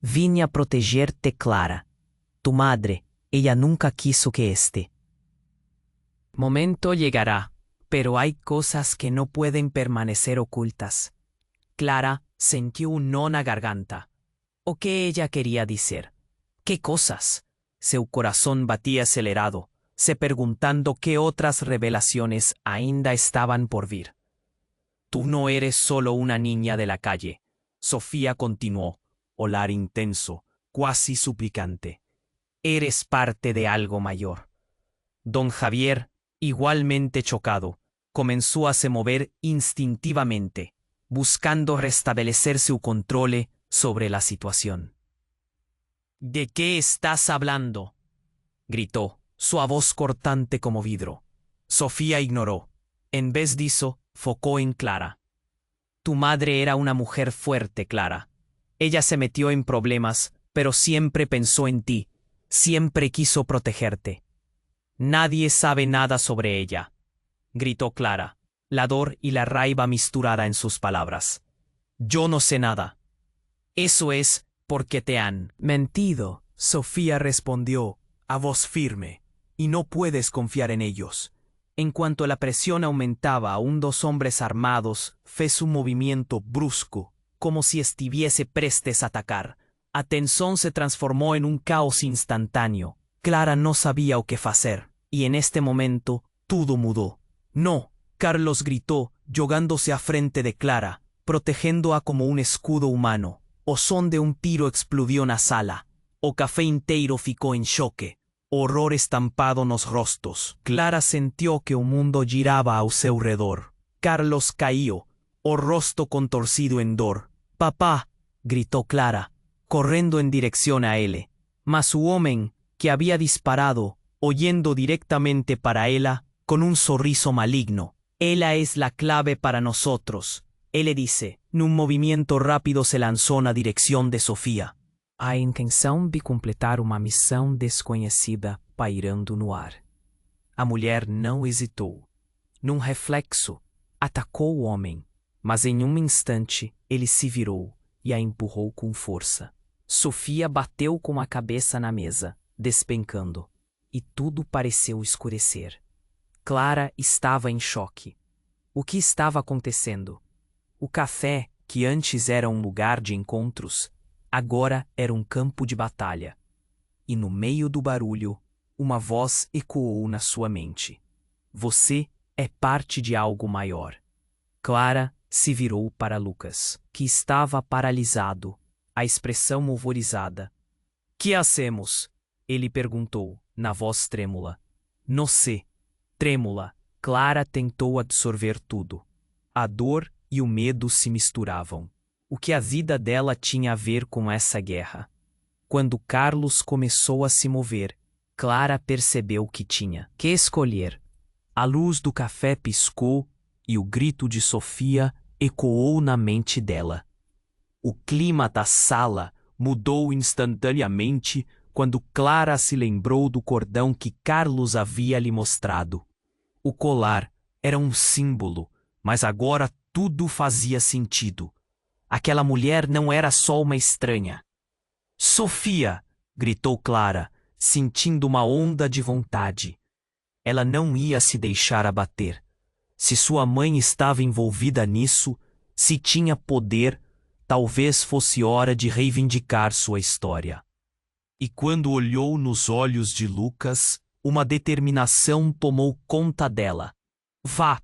Vine a proteger-te, Clara. Tu madre, ella nunca quiso que este momento llegará, pero hay cosas que no pueden permanecer ocultas. Clara sintió un nó na garganta. ¿O qué ella quería decir? ¿Qué cosas? Seu corazón batía acelerado, se preguntando qué otras revelaciones ainda estaban por vir. Tú no eres solo una niña de la calle, Sofía continuó, olar intenso, cuasi suplicante. Eres parte de algo mayor. Don Javier, igualmente chocado, comenzó a se mover instintivamente, buscando restablecer su control sobre la situación. ¿De qué estás hablando?, gritó, su voz cortante como vidrio. Sofía ignoró. En vez de eso, focó en Clara. Tu madre era una mujer fuerte, Clara. Ella se metió en problemas, pero siempre pensó en ti, siempre quiso protegerte. Nadie sabe nada sobre ella, gritó Clara, la dor y la raiva misturada en sus palabras. Yo no sé nada. Eso es porque te han mentido, Sofía respondió, a voz firme, y no puedes confiar en ellos. En cuanto la presión aumentaba, aún dos hombres armados fez un movimiento brusco, como si estuviese prestes a atacar. A tensón se transformó en un caos instantáneo. Clara no sabía o qué hacer, y en este momento todo mudó. No, Carlos gritó, jogándose a frente de Clara, protegiendo-a como un escudo humano. O son de un tiro explodió na sala. O café inteiro ficou en choque. Horror estampado nos rostos. Clara sintió que o mundo giraba ao seu redor. Carlos caiu, o rosto contorcido en dor. Papá, gritó Clara, corriendo en dirección a él. Mas su hombre, que había disparado, oyendo directamente para ella, con un sorriso maligno. Ella es la clave para nosotros. Él dice, num movimiento rápido se lanzó na direção de Sofia. A intenção de completar uma missão desconhecida pairando no ar. A mulher não hesitou. Num reflexo, atacou o homem, mas em um instante ele se virou e a empurrou com força. Sofia bateu com a cabeça na mesa, despencando, e tudo pareceu escurecer. Clara estava em choque. O que estava acontecendo? O café, que antes era um lugar de encontros, agora era um campo de batalha. E no meio do barulho, uma voz ecoou na sua mente. Você é parte de algo maior. Clara se virou para Lucas, que estava paralisado, a expressão horrorizada. Que hacemos? Ele perguntou, na voz trêmula. Não sei. Trêmula, Clara tentou absorver tudo. A dor e o medo se misturavam. O que a vida dela tinha a ver com essa guerra? Quando Carlos começou a se mover, Clara percebeu que tinha que escolher. A luz do café piscou e o grito de Sofia ecoou na mente dela. O clima da sala mudou instantaneamente quando Clara se lembrou do cordão que Carlos havia lhe mostrado. O colar era um símbolo, mas agora tudo fazia sentido. Aquela mulher não era só uma estranha. Sofia! Gritou Clara, sentindo uma onda de vontade. Ela não ia se deixar abater. Se sua mãe estava envolvida nisso, se tinha poder, talvez fosse hora de reivindicar sua história. E quando olhou nos olhos de Lucas, uma determinação tomou conta dela. Vá,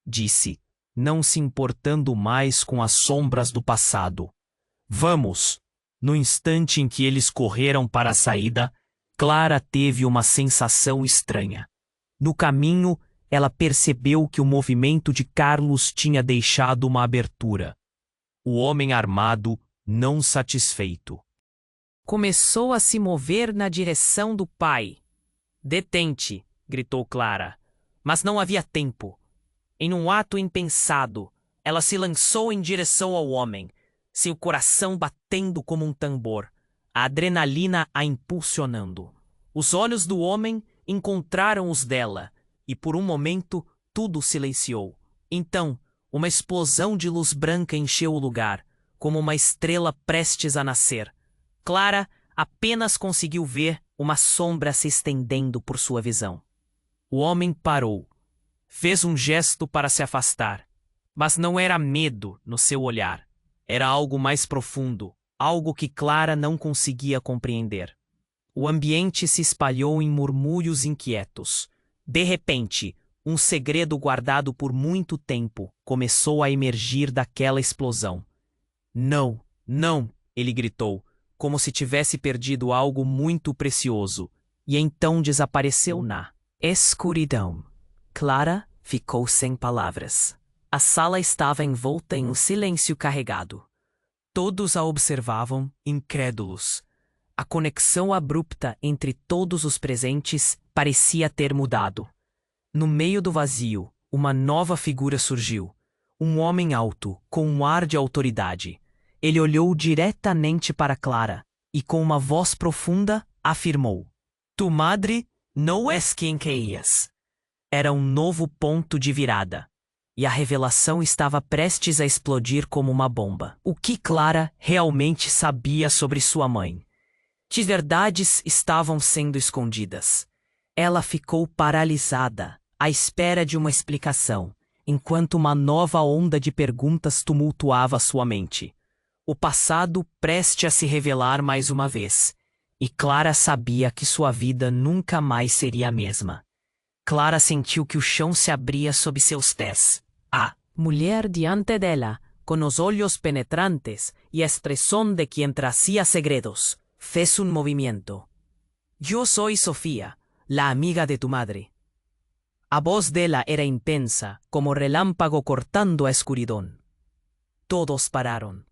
disse, não se importando mais com as sombras do passado. Vamos! No instante em que eles correram para a saída, Clara teve uma sensação estranha. No caminho, ela percebeu que o movimento de Carlos tinha deixado uma abertura. O homem armado, não satisfeito, começou a se mover na direção do pai. Detente! Gritou Clara. Mas não havia tempo. Em um ato impensado, ela se lançou em direção ao homem, seu coração batendo como um tambor, a adrenalina a impulsionando. Os olhos do homem encontraram os dela, e por um momento tudo silenciou. Então, Uma explosão de luz branca encheu o lugar, como uma estrela prestes a nascer. Clara apenas conseguiu ver uma sombra se estendendo por sua visão. O homem parou. Fez um gesto para se afastar. Mas não era medo no seu olhar. Era algo mais profundo, algo que Clara não conseguia compreender. O ambiente se espalhou em murmúrios inquietos. De repente, um segredo guardado por muito tempo começou a emergir daquela explosão. Não, não, ele gritou, como se tivesse perdido algo muito precioso, e então desapareceu na escuridão. Clara ficou sem palavras. A sala estava envolta em um silêncio carregado. Todos a observavam, incrédulos. A conexão abrupta entre todos os presentes parecia ter mudado. No meio do vazio, uma nova figura surgiu. Um homem alto, com um ar de autoridade. Ele olhou diretamente para Clara e, com uma voz profunda, afirmou: Tu madre não és quem querias. Era um novo ponto de virada. E a revelação estava prestes a explodir como uma bomba. O que Clara realmente sabia sobre sua mãe? Que verdades estavam sendo escondidas? Ela ficou paralisada, à espera de uma explicação, enquanto uma nova onda de perguntas tumultuava sua mente. O passado prestes a se revelar mais uma vez. E Clara sabia que sua vida nunca mais seria a mesma. Clara sentiu que o chão se abria sob seus pés. A mulher diante dela, com os olhos penetrantes e a expressão de quien tracía segredos, fez un movimiento. Yo soy Sofía, la amiga de tu madre. A voz dela era intensa, como relámpago cortando a escuridón. Todos pararon.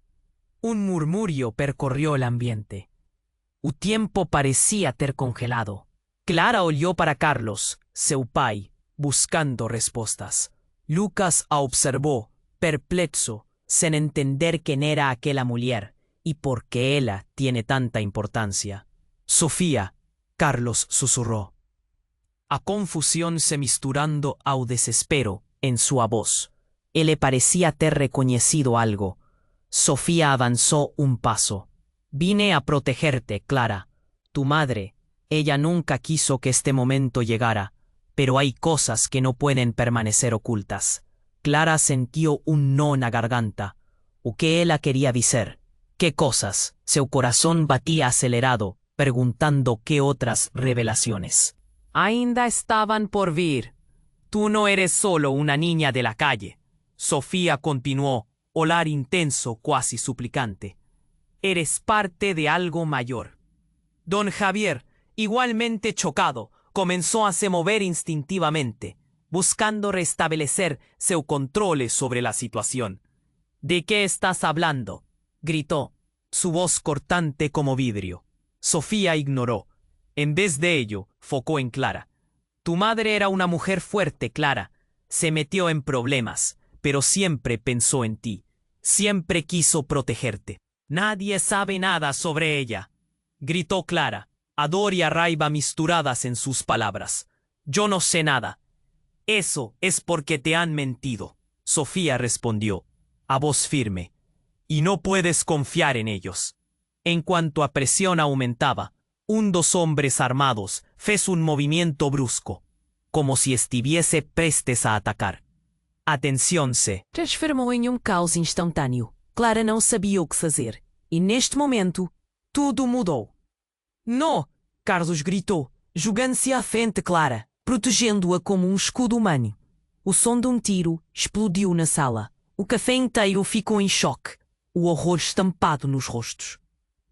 Un murmurio percorrió el ambiente. O tiempo parecía ter congelado. Clara olhou para Carlos, seu pai, buscando respostas. Lucas a observó, perplexo, sin entender quién era aquella mujer y por qué ella tiene tanta importancia. Sofía, Carlos susurró. A confusión se misturando ao desespero en su voz. Él parecía ter reconocido algo. Sofía avanzó un paso. Vine a protegerte, Clara. Tu madre, ella nunca quiso que este momento llegara, pero hay cosas que no pueden permanecer ocultas. Clara sintió un no en la garganta. O que ella quería decir. ¿Qué cosas? Su corazón batía acelerado, preguntando qué otras revelaciones. Ainda estaban por vir. Tú no eres solo una niña de la calle. Sofía continuó, olhar intenso, cuasi suplicante. Eres parte de algo mayor. Don Javier, igualmente chocado, comenzó a se mover instintivamente, buscando restablecer su control sobre la situación. ¿De qué estás hablando?, gritó, su voz cortante como vidrio. Sofía ignoró. En vez de ello, focó en Clara. Tu madre era una mujer fuerte, Clara. Se metió en problemas, pero siempre pensó en ti. Siempre quiso protegerte. Nadie sabe nada sobre ella, gritó Clara, a dor y a raiva misturadas en sus palabras. Yo no sé nada. Eso es porque te han mentido, Sofía respondió, a voz firme. Y no puedes confiar en ellos. En cuanto a presión aumentaba, dos hombres armados fez un movimiento brusco, como si estuviese prestes a atacar. Atención se transformou em caos instantâneo. Clara não sabia o que fazer. E neste momento, tudo mudou. Não! Carlos gritou, jogando-se à frente Clara, protegendo-a como escudo humano. O som de tiro explodiu na sala. O café inteiro ficou em choque, o horror estampado nos rostos.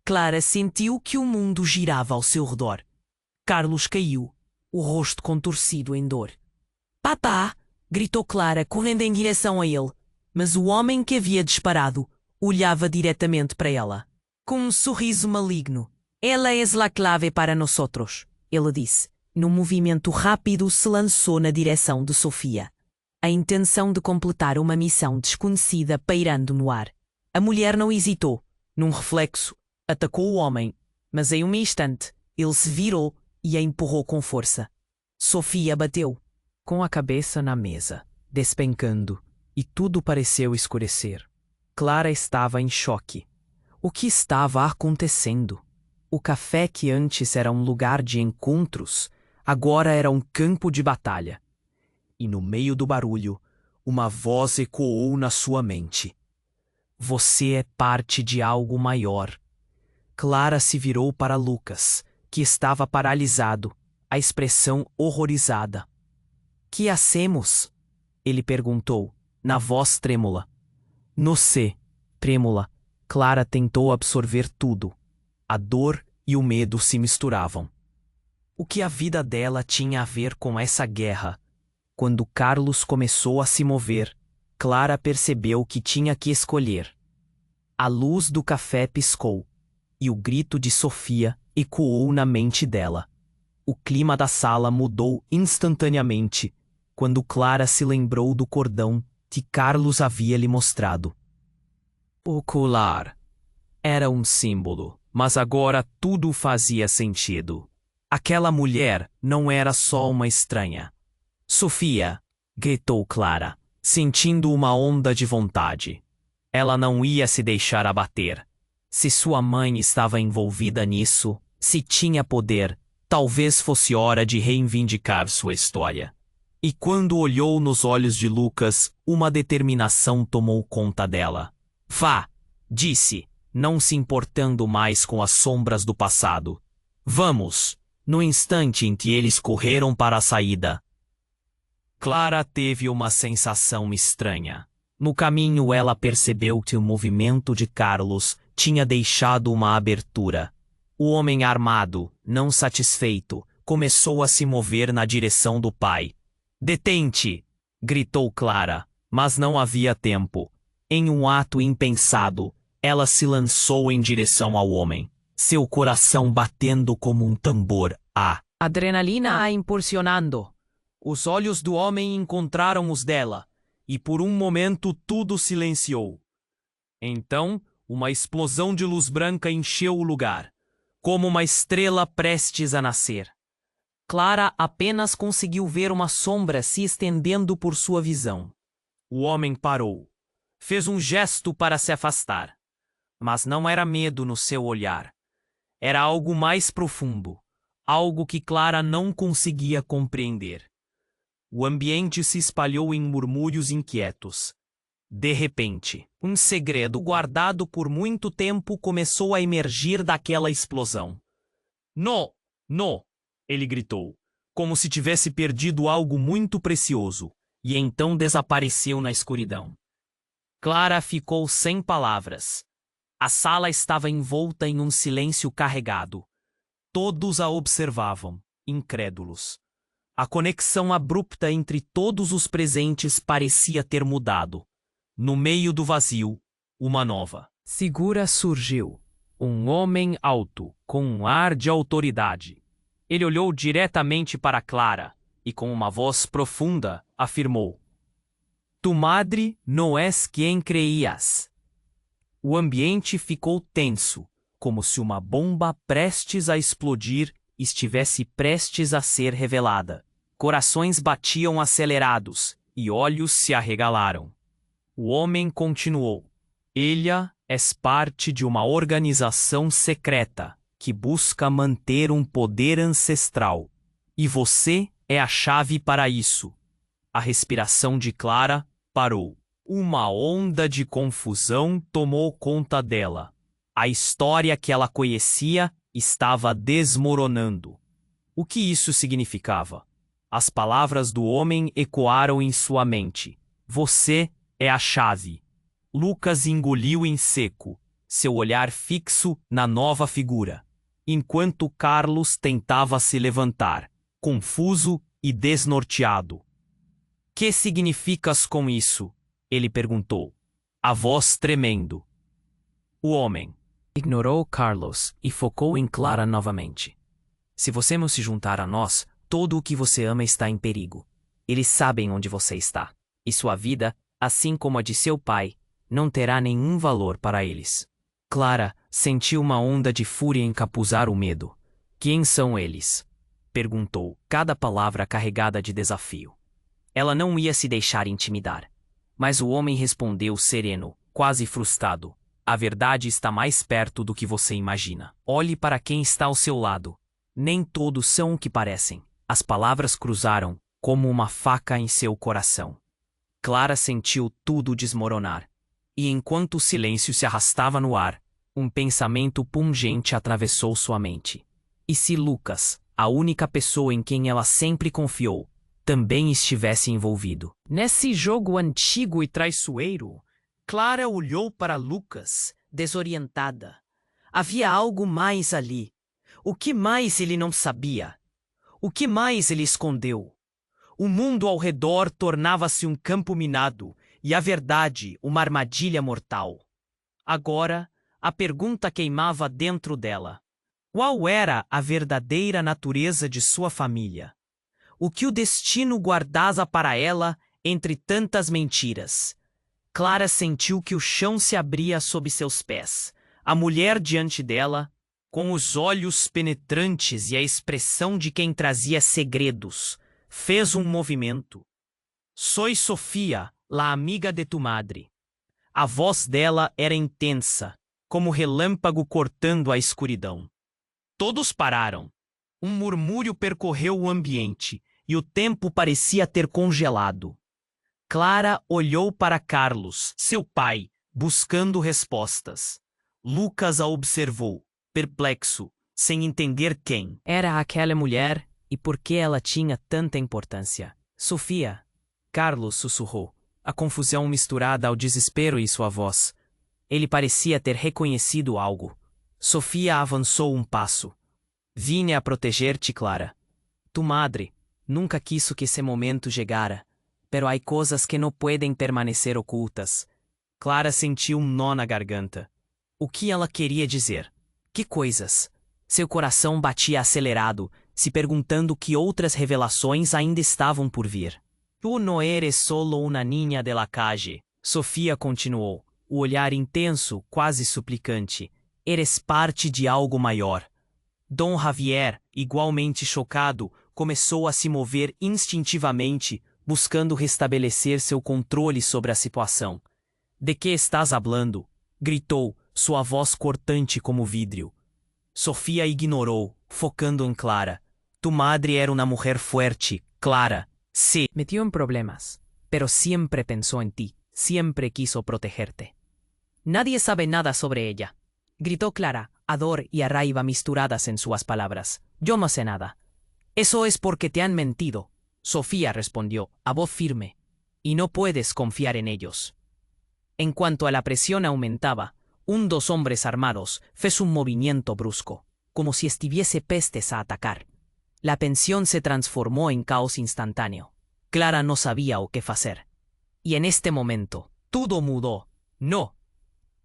Clara sentiu que o mundo girava ao seu redor. Carlos caiu, o rosto contorcido em dor. Papá! Gritou Clara, correndo em direção a ele. Mas o homem que havia disparado olhava diretamente para ela. Com um sorriso maligno. Ela é la clave para nosotros, ele disse. Num movimento rápido se lançou na direção de Sofía. A intenção de completar uma missão desconhecida pairando no ar. A mulher não hesitou. Num reflexo, atacou o homem, mas em um instante, ele se virou e a empurrou com força. Sofía bateu, com a cabeça na mesa, despencando, e tudo pareceu escurecer. Clara estava em choque. O que estava acontecendo? O café que antes era um lugar de encontros, agora era um campo de batalha. E no meio do barulho, uma voz ecoou na sua mente. Você é parte de algo maior. Clara se virou para Lucas, que estava paralisado, a expressão horrorizada. Que hacemos? Ele perguntou, na voz trêmula. No sé, trêmula, Clara tentou absorver tudo. A dor e o medo se misturavam. O que a vida dela tinha a ver com essa guerra? Quando Carlos começou a se mover, Clara percebeu que tinha que escolher. A luz do café piscou, e o grito de Sofia ecoou na mente dela. O clima da sala mudou instantaneamente quando Clara se lembrou do cordão que Carlos havia lhe mostrado. O colar era um símbolo, mas agora tudo fazia sentido. Aquela mulher não era só uma estranha. Sofia, gritou Clara, sentindo uma onda de vontade. Ela não ia se deixar abater. Se sua mãe estava envolvida nisso, se tinha poder, talvez fosse hora de reivindicar sua história. E quando olhou nos olhos de Lucas, uma determinação tomou conta dela. Vá, disse, não se importando mais com as sombras do passado. Vamos! No instante em que eles correram para a saída, Clara teve uma sensação estranha. No caminho ela percebeu que o movimento de Carlos tinha deixado uma abertura. O homem armado, não satisfeito, começou a se mover na direção do pai. Detente! Gritou Clara, mas não havia tempo. Em um ato impensado, ela se lançou em direção ao homem, seu coração batendo como um tambor. A adrenalina a impulsionando. Os olhos do homem encontraram os dela, e por um momento tudo silenciou. Então, uma explosão de luz branca encheu o lugar, como uma estrela prestes a nascer. Clara apenas conseguiu ver uma sombra se estendendo por sua visão. O homem parou. Fez um gesto para se afastar. Mas não era medo no seu olhar. Era algo mais profundo, algo que Clara não conseguia compreender. O ambiente se espalhou em murmúrios inquietos. De repente, um segredo guardado por muito tempo começou a emergir daquela explosão. "No! No!" ele gritou, como se tivesse perdido algo muito precioso, e então desapareceu na escuridão. Clara ficou sem palavras. A sala estava envolta em um silêncio carregado. Todos a observavam, incrédulos. A conexão abrupta entre todos os presentes parecia ter mudado. No meio do vazio, uma nova figura surgiu. Um homem alto, com um ar de autoridade. Ele olhou diretamente para Clara e, com uma voz profunda, afirmou: "Tu madre no es quien creías." O ambiente ficou tenso, como se uma bomba prestes a explodir estivesse prestes a ser revelada. Corações batiam acelerados e olhos se arregalaram. O homem continuou: "Ella és parte de uma organização secreta que busca manter um poder ancestral. E você é a chave para isso." A respiração de Clara parou. Uma onda de confusão tomou conta dela. A história que ela conhecia estava desmoronando. O que isso significava? As palavras do homem ecoaram em sua mente. "Você é a chave." Lucas engoliu em seco, seu olhar fixo na nova figura, enquanto Carlos tentava se levantar, confuso e desnorteado. "Que significas com isso?" ele perguntou, a voz tremendo. O homem ignorou Carlos e focou em Clara novamente. "Se você não se juntar a nós, todo o que você ama está em perigo. Eles sabem onde você está, e sua vida, assim como a de seu pai, não terá nenhum valor para eles." Clara sentiu uma onda de fúria encapuzar o medo. "Quem são eles?" perguntou, cada palavra carregada de desafio. Ela não ia se deixar intimidar. Mas o homem respondeu sereno, quase frustrado. A verdade está mais perto do que você imagina. Olhe para quem está ao seu lado. Nem todos são o que parecem. As palavras cruzaram, como uma faca em seu coração. Clara sentiu tudo desmoronar. E enquanto o silêncio se arrastava no ar, um pensamento pungente atravessou sua mente. E se Lucas, a única pessoa em quem ela sempre confiou, também estivesse envolvido? Nesse jogo antigo e traiçoeiro, Clara olhou para Lucas, desorientada. Havia algo mais ali. O que mais ele não sabia? O que mais ele escondeu? O mundo ao redor tornava-se um campo minado e a verdade uma armadilha mortal. Agora, a pergunta queimava dentro dela. Qual era a verdadeira natureza de sua família? O que o destino guardava para ela entre tantas mentiras? Clara sentiu que o chão se abria sob seus pés. A mulher diante dela, com os olhos penetrantes e a expressão de quem trazia segredos, fez um movimento. Soy Sofia, la amiga de tu madre. A voz dela era intensa, como relâmpago cortando a escuridão. Todos pararam. Um murmúrio percorreu o ambiente e o tempo parecia ter congelado. Clara olhou para Carlos, seu pai, buscando respostas. Lucas a observou, perplexo, sem entender quem era aquela mulher e por que ela tinha tanta importância. Sofia, Carlos sussurrou, a confusão misturada ao desespero em sua voz. Ele parecia ter reconhecido algo. Sofia avançou um passo. Vine a proteger-te, Clara. Tu madre nunca quiso que esse momento chegara, pero hay coisas que não podem permanecer ocultas. Clara sentiu um nó na garganta. O que ela queria dizer? Que coisas? Seu coração batia acelerado, se perguntando que outras revelações ainda estavam por vir. Tu não eres solo una niña de la calle, Sofia continuou, o olhar intenso, quase suplicante. Eres parte de algo maior. Dom Javier, igualmente chocado, começou a se mover instintivamente, buscando restabelecer seu controle sobre a situação. De que estás hablando? Gritou, sua voz cortante como vidro. Sofia ignorou, focando em Clara. Tu madre era uma mulher fuerte, Clara. Se metió en problemas, pero siempre pensó en ti, siempre quiso protegerte. Nadie sabe nada sobre ella, gritó Clara, a dor y a raiva misturadas en sus palabras. Yo no sé nada. Eso es porque te han mentido, Sofía respondió, a voz firme, y no puedes confiar en ellos. En cuanto a la presión aumentaba, dos hombres armados fez un movimiento brusco, como si estuviese pestes a atacar. La tensión se transformó en caos instantáneo. Clara no sabía o qué hacer. Y en este momento, todo mudó. ¡No!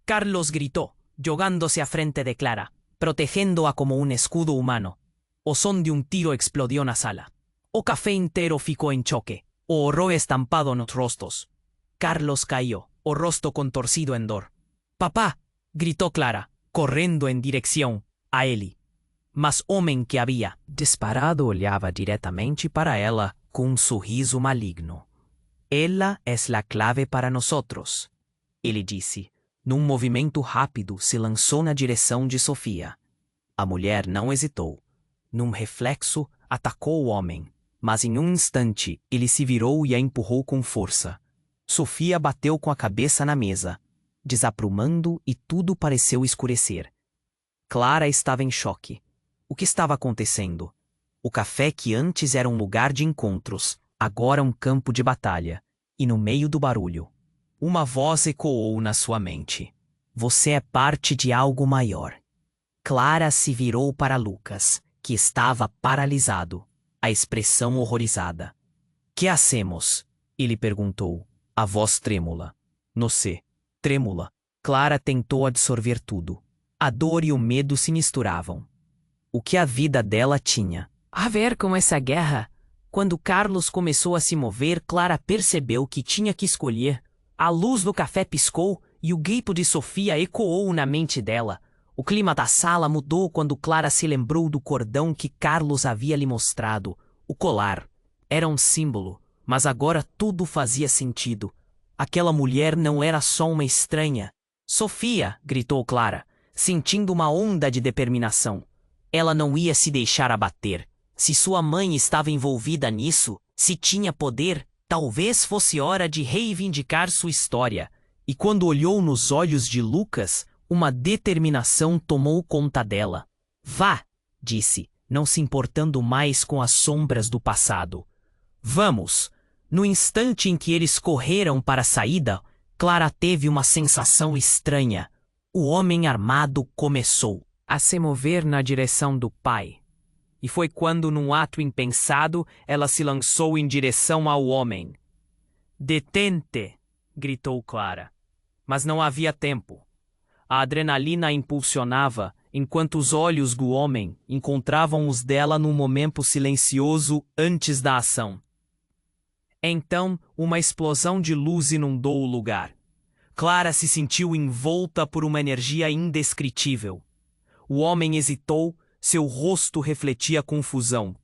Carlos gritó, yogándose a frente de Clara, protegiendo-a como un escudo humano. O son de un tiro explodió na sala. O café entero ficó en choque. O horror estampado en los rostros. Carlos cayó, o rostro contorcido en dor. «Papá», gritó Clara, correndo en dirección a ele. Mas homem que havia disparado olhava diretamente para ela com sorriso maligno. «Ela es la clave para nosotros», ele disse. Num movimento rápido, se lançou na direção de Sofia. A mulher não hesitou. Num reflexo, atacou o homem, mas em um instante ele se virou e a empurrou com força. Sofia bateu com a cabeça na mesa, desaprumando e tudo pareceu escurecer. Clara estava em choque. O que estava acontecendo? O café que antes era um lugar de encontros, agora um campo de batalha. E no meio do barulho, uma voz ecoou na sua mente. Você é parte de algo maior. Clara se virou para Lucas, que estava paralisado, a expressão horrorizada. Que hacemos? Ele perguntou, a voz trêmula. No sé. Trêmula. Clara tentou absorver tudo. A dor e o medo se misturavam. O que a vida dela tinha a ver com essa guerra? Quando Carlos começou a se mover, Clara percebeu que tinha que escolher. A luz do café piscou e o grito de Sofia ecoou na mente dela. O clima da sala mudou quando Clara se lembrou do cordão que Carlos havia lhe mostrado. O colar. Era um símbolo, mas agora tudo fazia sentido. Aquela mulher não era só uma estranha. Sofia, gritou Clara, sentindo uma onda de determinação. Ela não ia se deixar abater. Se sua mãe estava envolvida nisso, se tinha poder, talvez fosse hora de reivindicar sua história. E quando olhou nos olhos de Lucas, uma determinação tomou conta dela. Vá, disse, não se importando mais com as sombras do passado. Vamos! No instante em que eles correram para a saída, Clara teve uma sensação estranha. O homem armado começou a se mover na direção do pai. E foi quando, num ato impensado, ela se lançou em direção ao homem. Detente! Gritou Clara. Mas não havia tempo. A adrenalina a impulsionava, enquanto os olhos do homem encontravam os dela num momento silencioso antes da ação. Então, uma explosão de luz inundou o lugar. Clara se sentiu envolta por uma energia indescritível. O homem hesitou, seu rosto refletia confusão.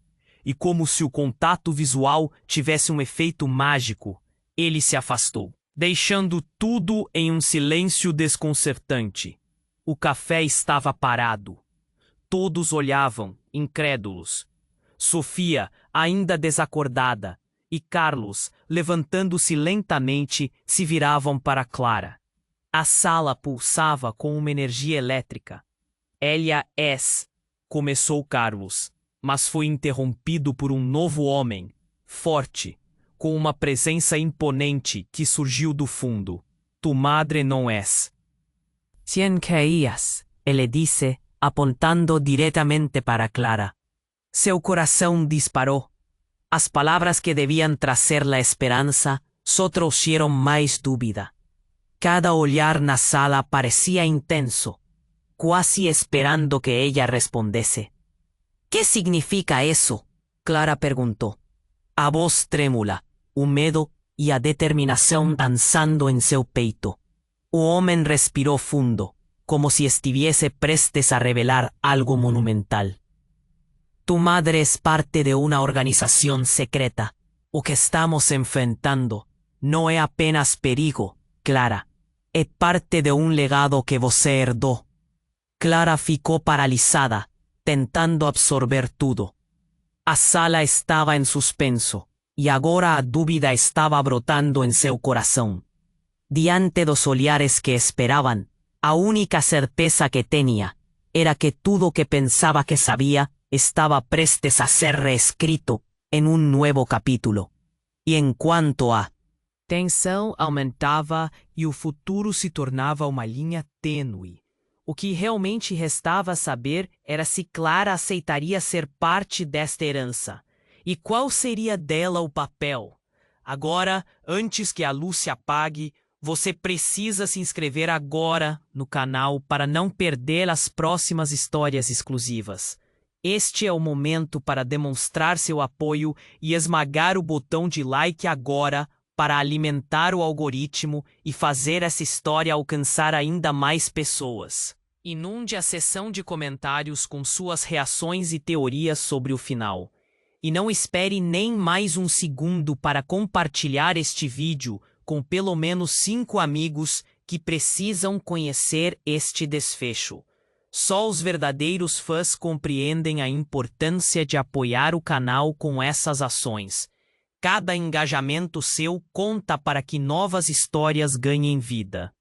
E como se o contato visual tivesse um efeito mágico, ele se afastou, deixando tudo em um silêncio desconcertante. O café estava parado. Todos olhavam, incrédulos. Sofia, ainda desacordada, e Carlos, levantando-se lentamente, se viravam para Clara. A sala pulsava com uma energia elétrica. Começou Carlos, mas foi interrompido por um novo homem, forte, com uma presença imponente que surgiu do fundo. Tu madre não és. ¿Quién querías? Ele disse, apontando diretamente para Clara. Seu coração disparou. As palavras que deviam trazer a esperança só trouxeram mais dúvida. Cada olhar na sala parecia intenso, quase esperando que ella respondesse. ¿Qué significa eso? Clara perguntou. A voz trêmula, o medo e a determinação dançando em seu peito. O homem respirou fundo, como se estivesse prestes a revelar algo monumental. Tu madre es parte de una organización secreta. O que estamos enfrentando no é apenas perigo, Clara. É parte de um legado que você herdou. Clara ficou paralisada, tentando absorver tudo. A sala estava em suspenso, e agora a dúvida estava brotando em seu coração. Diante dos olhares que esperaban, a única certeza que tenía era que tudo que pensaba que sabía estaba prestes a ser reescrito en un nuevo capítulo. E en cuanto a tensão aumentava e o futuro se tornava uma linha tênue. O que realmente restava saber era se Clara aceitaria ser parte desta herança. E qual seria dela o papel? Agora, antes que a luz se apague, você precisa se inscrever agora no canal para não perder as próximas histórias exclusivas. Este é o momento para demonstrar seu apoio e esmagar o botão de like agora para alimentar o algoritmo e fazer essa história alcançar ainda mais pessoas. Inunde a seção de comentários com suas reações e teorias sobre o final. E não espere nem mais um segundo para compartilhar este vídeo com pelo menos 5 amigos que precisam conhecer este desfecho. Só os verdadeiros fãs compreendem a importância de apoiar o canal com essas ações. Cada engajamento seu conta para que novas histórias ganhem vida.